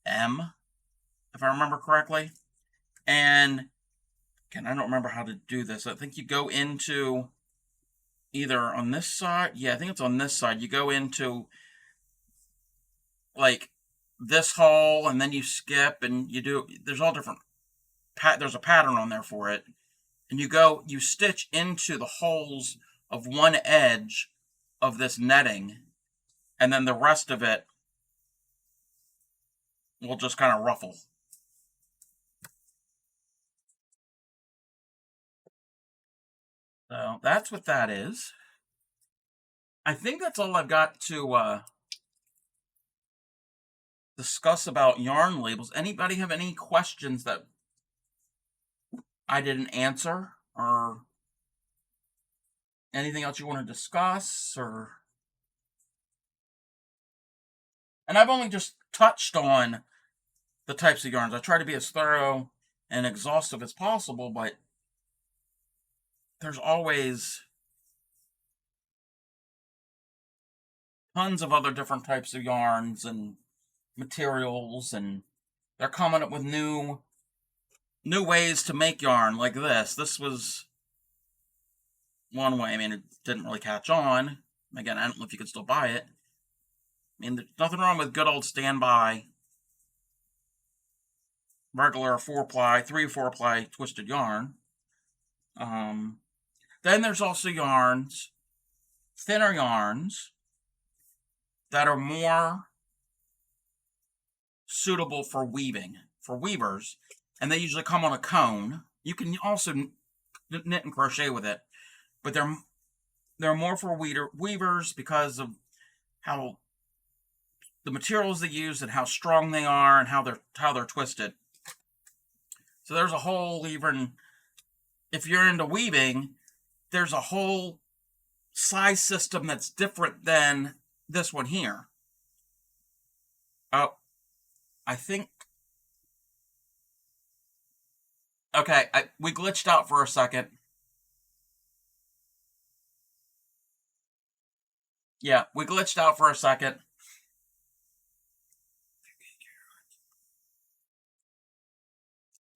M, if I remember correctly. And again, I don't remember how to do this. I think you go into either on this side. Yeah, I think it's on this side. You go into like this hole, and then you skip, and you do. There's all different. There's a pattern on there for it, and you stitch into the holes of one edge of this netting, and then the rest of it will just kind of ruffle. So that's what that is. I think that's all I've got to discuss about yarn labels. Anybody have any questions that I didn't answer, or anything else you want to discuss? And I've only just touched on the types of yarns. I try to be as thorough and exhaustive as possible, but there's always tons of other different types of yarns and materials, and they're coming up with new ways to make yarn like this. This was one way. I mean, it didn't really catch on. Again, I don't know if you could still buy it. I mean, there's nothing wrong with good old standby regular 4-ply, 3 or 4-ply twisted yarn. Then there's also yarns, thinner yarns, that are more suitable for weaving, for weavers, and they usually come on a cone. You can also knit and crochet with it, but they're more for weavers because of how the materials they use and how strong they are and how they're twisted. So there's a whole, even if you're into weaving, there's a whole size system that's different than this one here. Oh, I think. Okay, we glitched out for a second. Yeah, we glitched out for a second.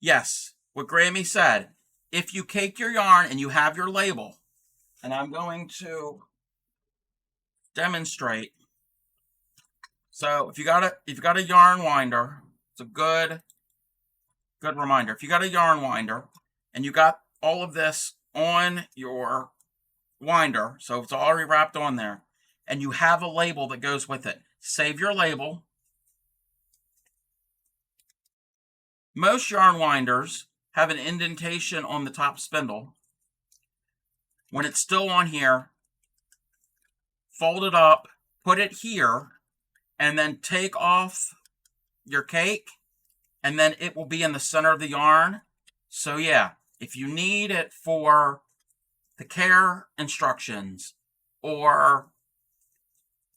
Yes, what Grammy said. If you cake your yarn and you have your label, and I'm going to demonstrate. So if you got a yarn winder, it's a good reminder. If you got a yarn winder and you got all of this on your winder, so it's already wrapped on there, and you have a label that goes with it, save your label. Most yarn winders have an indentation on the top spindle. When it's still on here, fold it up, put it here, and then take off your cake, and then it will be in the center of the yarn. So yeah, if you need it for the care instructions, or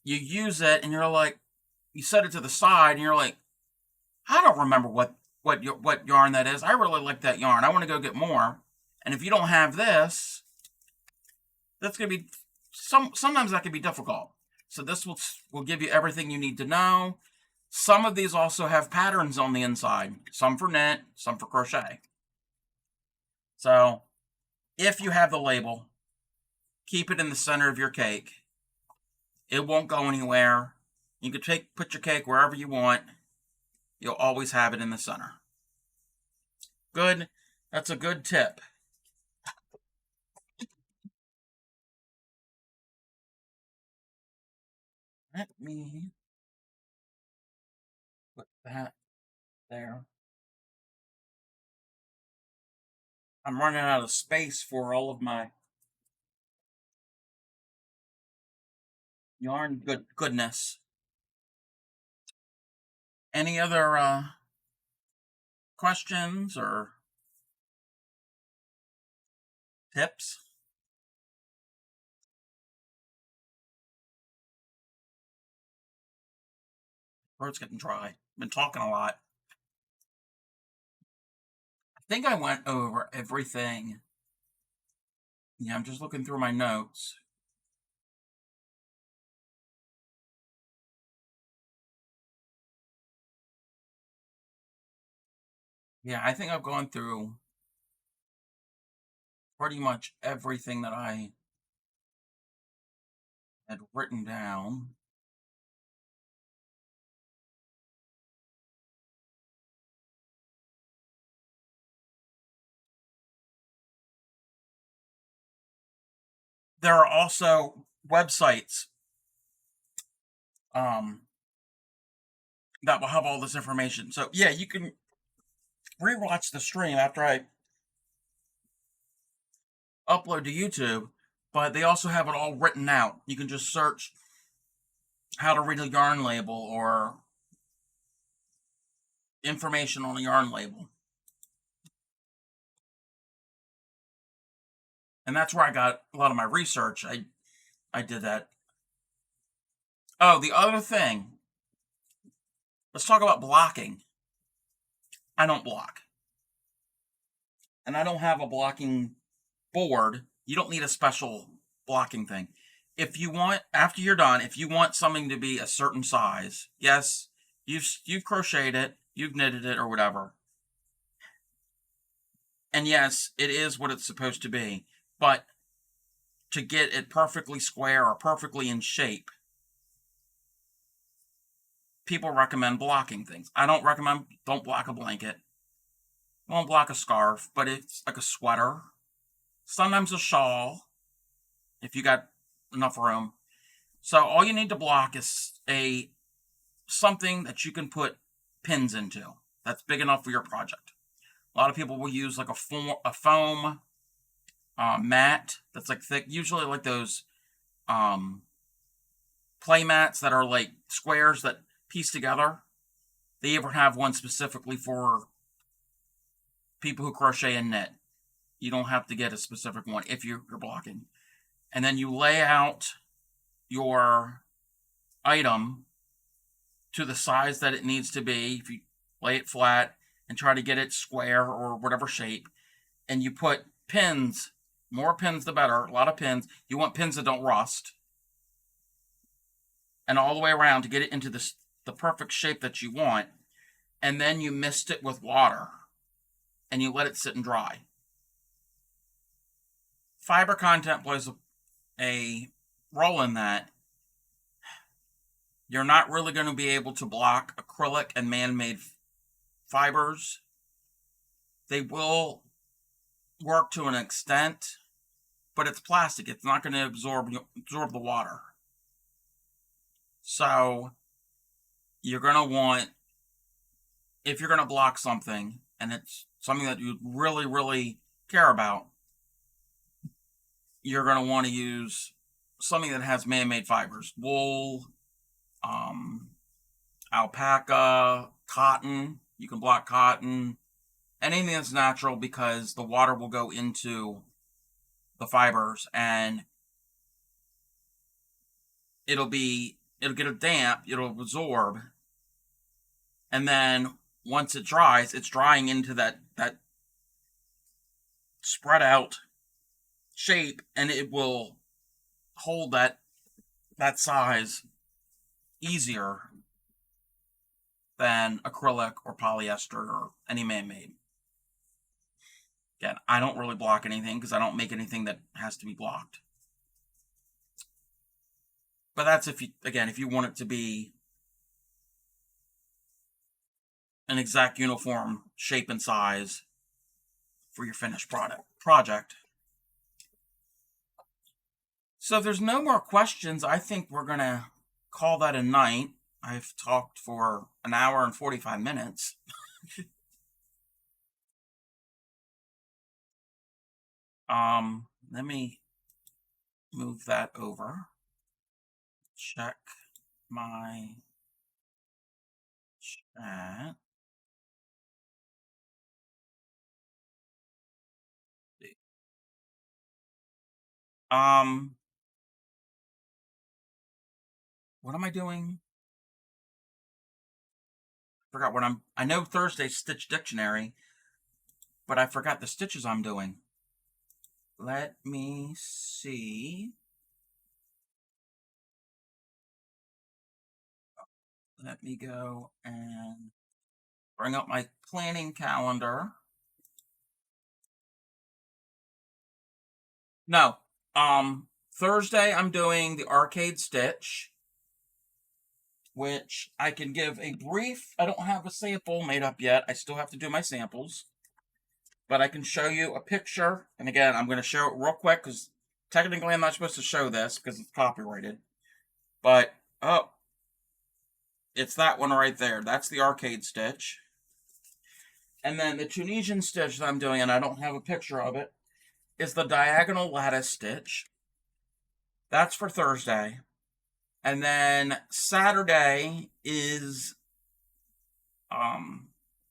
you use it and you're like, you set it to the side and you're like, I don't remember what yarn that is. I really like that yarn. I want to go get more. And if you don't have this, that's going to be, sometimes that can be difficult. So this will give you everything you need to know. Some of these also have patterns on the inside. Some for knit, some for crochet. So if you have the label, keep it in the center of your cake. It won't go anywhere. You can put your cake wherever you want. You'll always have it in the center. Good. That's a good tip. Let me put that there. I'm running out of space for all of my yarn goodness. Any other questions or tips? Throat's getting dry. Been talking a lot. I think I went over everything. Yeah, I'm just looking through my notes. Yeah, I think I've gone through pretty much everything that I had written down. There are also websites that will have all this information. So yeah, you can rewatch the stream after I upload to YouTube, but they also have it all written out. You can just search how to read a yarn label or information on a yarn label. And that's where I got a lot of my research. I did that. Oh, the other thing. Let's talk about blocking. I don't block. And I don't have a blocking board. You don't need a special blocking thing. If you want, after you're done, if you want something to be a certain size, yes, you've crocheted it, you've knitted it or whatever. And yes, it is what it's supposed to be. But to get it perfectly square or perfectly in shape, people recommend blocking things. I don't recommend, don't block a blanket. Won't block a scarf, but it's like a sweater. Sometimes a shawl, if you got enough room. So all you need to block is something that you can put pins into. That's big enough for your project. A lot of people will use like a foam mat that's like thick, usually like those play mats that are like squares that piece together. They even have one specifically for people who crochet and knit. You don't have to get a specific one if you're blocking. And then you lay out your item to the size that it needs to be. If you lay it flat and try to get it square or whatever shape, and you put pins, more pins the better, a lot of pins. You want pins that don't rust. And all the way around to get it into the perfect shape that you want. And then you mist it with water and you let it sit and dry. Fiber content plays a role in that. You're not really going to be able to block acrylic and man-made fibers. They will work to an extent, but it's plastic. It's not going to absorb the water. So you're going to want, if you're going to block something and it's something that you really, really care about, you're going to want to use something that has man-made fibers. Wool, alpaca, cotton. You can block cotton. Anything that's natural, because the water will go into the fibers and it'll get a damp, it'll absorb. And then once it dries, it's drying into that spread out shape, and it will hold that size easier than acrylic or polyester or any man-made. Again, I don't really block anything because I don't make anything that has to be blocked. But that's if you want it to be an exact uniform shape and size for your finished project. So if there's no more questions, I think we're gonna call that a night. I've talked for an hour and 45 minutes. Let me move that over. Check my chat. What am I doing? Forgot what I know Thursday's Stitch Dictionary, but I forgot the stitches I'm doing. Let me see. Let me go and bring up my planning calendar. No, Thursday I'm doing the arcade stitch, which I can give a brief. I don't have a sample made up yet. I still have to do my samples, but I can show you a picture. And again, I'm going to show it real quick because technically I'm not supposed to show this because it's copyrighted. But, oh, it's that one right there. That's the arcade stitch. And then the Tunisian stitch that I'm doing, and I don't have a picture of it, is the diagonal lattice stitch. That's for Thursday. And then Saturday is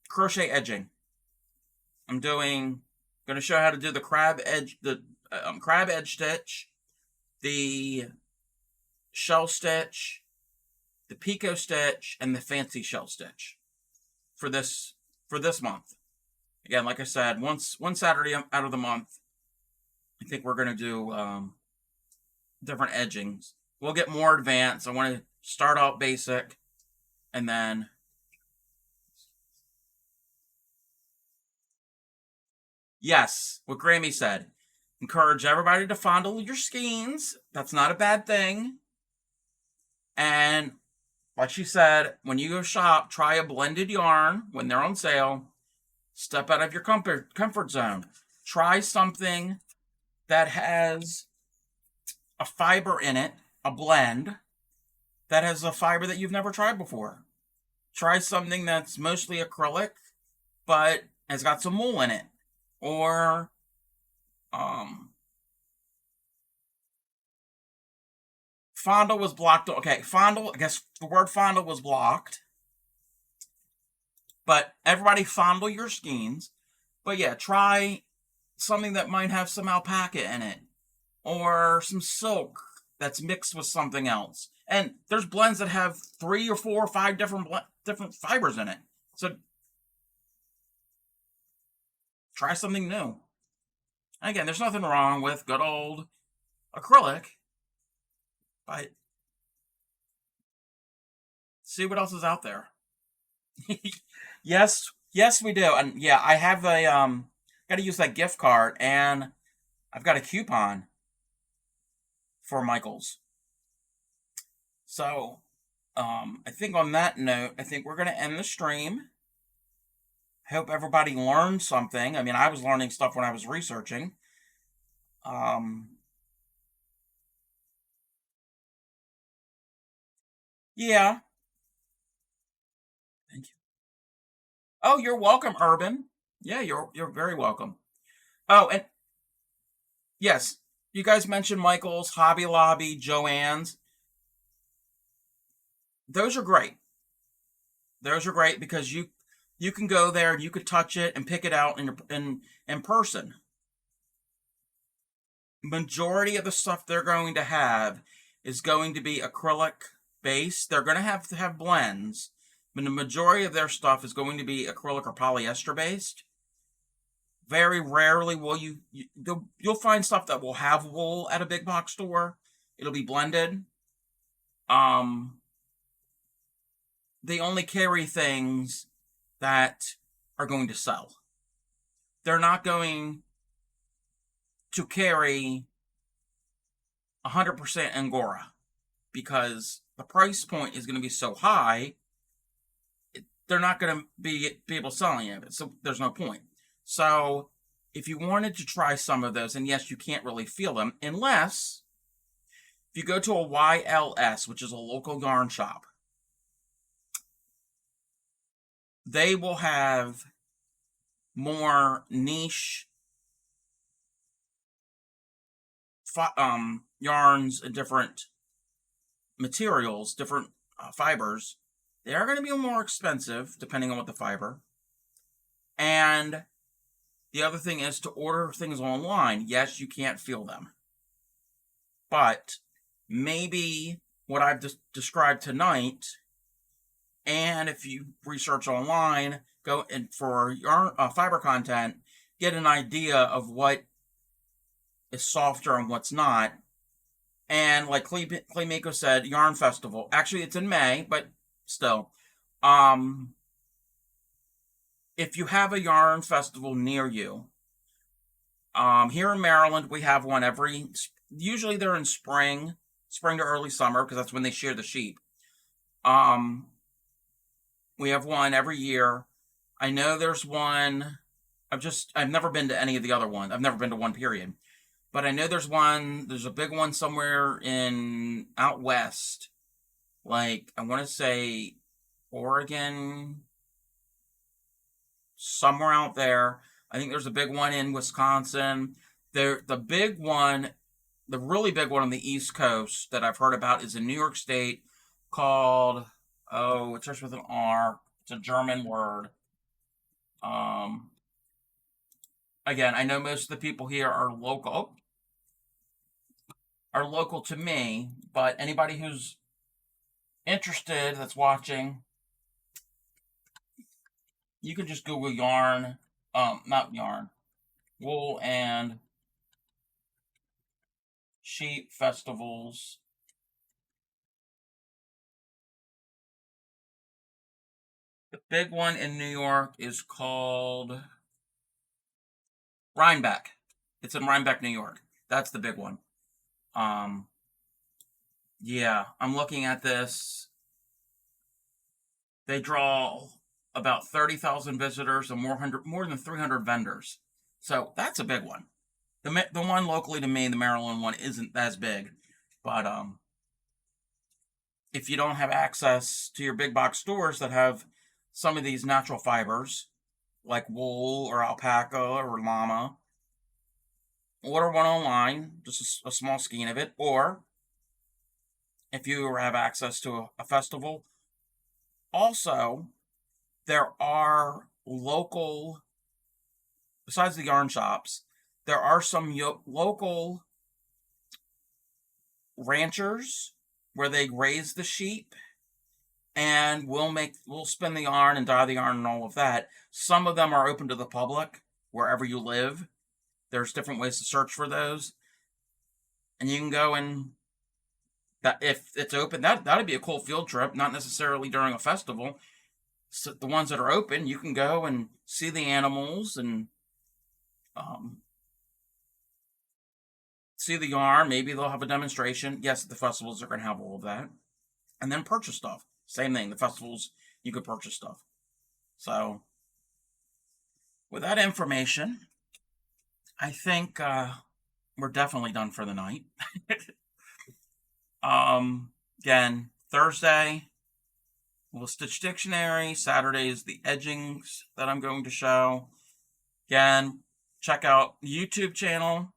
crochet edging. I'm going to show how to do the crab edge, crab edge stitch, the shell stitch, the picot stitch, and the fancy shell stitch for this month. Again, like I said, one Saturday out of the month, I think we're going to do different edgings. We'll get more advanced. I want to start out basic, and then yes, what Grammy said. Encourage everybody to fondle your skeins. That's not a bad thing. And like she said, when you go shop, try a blended yarn when they're on sale. Step out of your comfort zone. Try something that has a fiber in it, a blend that has a fiber that you've never tried before. Try something that's mostly acrylic, but has got some wool in it. Or fondle was blocked. Okay, fondle, I guess the word fondle was blocked. But everybody fondle your skeins. But yeah, try something that might have some alpaca in it. Or some silk that's mixed with something else. And there's blends that have 3 or 4 or 5 different fibers in it. So try something new. Again, there's nothing wrong with good old acrylic, but see what else is out there. Yes, we do. And yeah, I have a got to use that gift card, and I've got a coupon for Michael's. So, I think on that note, I think we're going to end the stream. I hope everybody learned something. I mean, I was learning stuff when I was researching. Yeah. Thank you. Oh, you're welcome, Urban. Yeah, you're very welcome. Oh, and yes, you guys mentioned Michael's, Hobby Lobby, Joann's. Those are great. Those are great because you can go there and you could touch it and pick it out in person. Majority of the stuff they're going to have is going to be acrylic based. They're going to have blends, but the majority of their stuff is going to be acrylic or polyester based. Very rarely will you'll find stuff that will have wool at a big box store. It'll be blended. They only carry things that are going to sell. They're not going to carry 100% Angora because the price point is going to be so high. They're not going to be able to sell any of it, so there's no point. So if you wanted to try some of those, and yes, you can't really feel them unless If you go to a YLS, which is a local yarn shop, they will have more niche yarns and different materials, different fibers. They are going to be more expensive depending on what the fiber. And the other thing is to order things online. Yes, you can't feel them. But maybe what I've described tonight, and if you research online, go in for yarn, fiber content, get an idea of what is softer and what's not. And like Claymako said, Yarn Festival. Actually, it's in May, but still. If you have a yarn festival near you, here in Maryland, we have one usually they're in spring to early summer, because that's when they shear the sheep. We have one every year. I know there's one. I've never been to any of the other ones. I've never been to one, period. But I know there's a big one somewhere out west. Like, I want to say Oregon, somewhere out there. I think there's a big one in Wisconsin. The big one, the really big one on the East Coast that I've heard about is in New York State, called, it starts with an R. It's a German word. Again, I know most of the people here are local to me, but anybody who's interested that's watching, you can just Google wool and sheep festivals. The big one in New York is called Rhinebeck. It's in Rhinebeck, New York. That's the big one. Yeah, I'm looking at this. They draw about 30,000 visitors and more than 300 vendors. So that's a big one. The one locally to me, the Maryland one, isn't as big. But if you don't have access to your big box stores that have some of these natural fibers, like wool or alpaca or llama, order one online, just a small skein of it. Or if you have access to a festival, also, there are local, besides the yarn shops, there are some local ranchers where they raise the sheep, and we'll spin the yarn and dye the yarn and all of that. Some of them are open to the public wherever you live. There's different ways to search for those, and you can go and if it's open, that'd be a cool field trip. Not necessarily during a festival. So the ones that are open, you can go and see the animals and see the yarn. Maybe they'll have a demonstration. Yes, the festivals are going to have all of that. And then purchase stuff. Same thing. The festivals, you could purchase stuff. So, with that information, I think we're definitely done for the night. Again, Thursday, we'll stitch dictionary. Saturday is the edgings that I'm going to show. Again, check out the YouTube channel.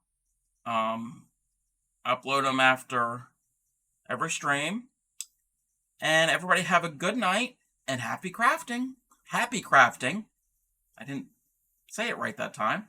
Upload them after every stream. And everybody have a good night and happy crafting. Happy crafting. I didn't say it right that time.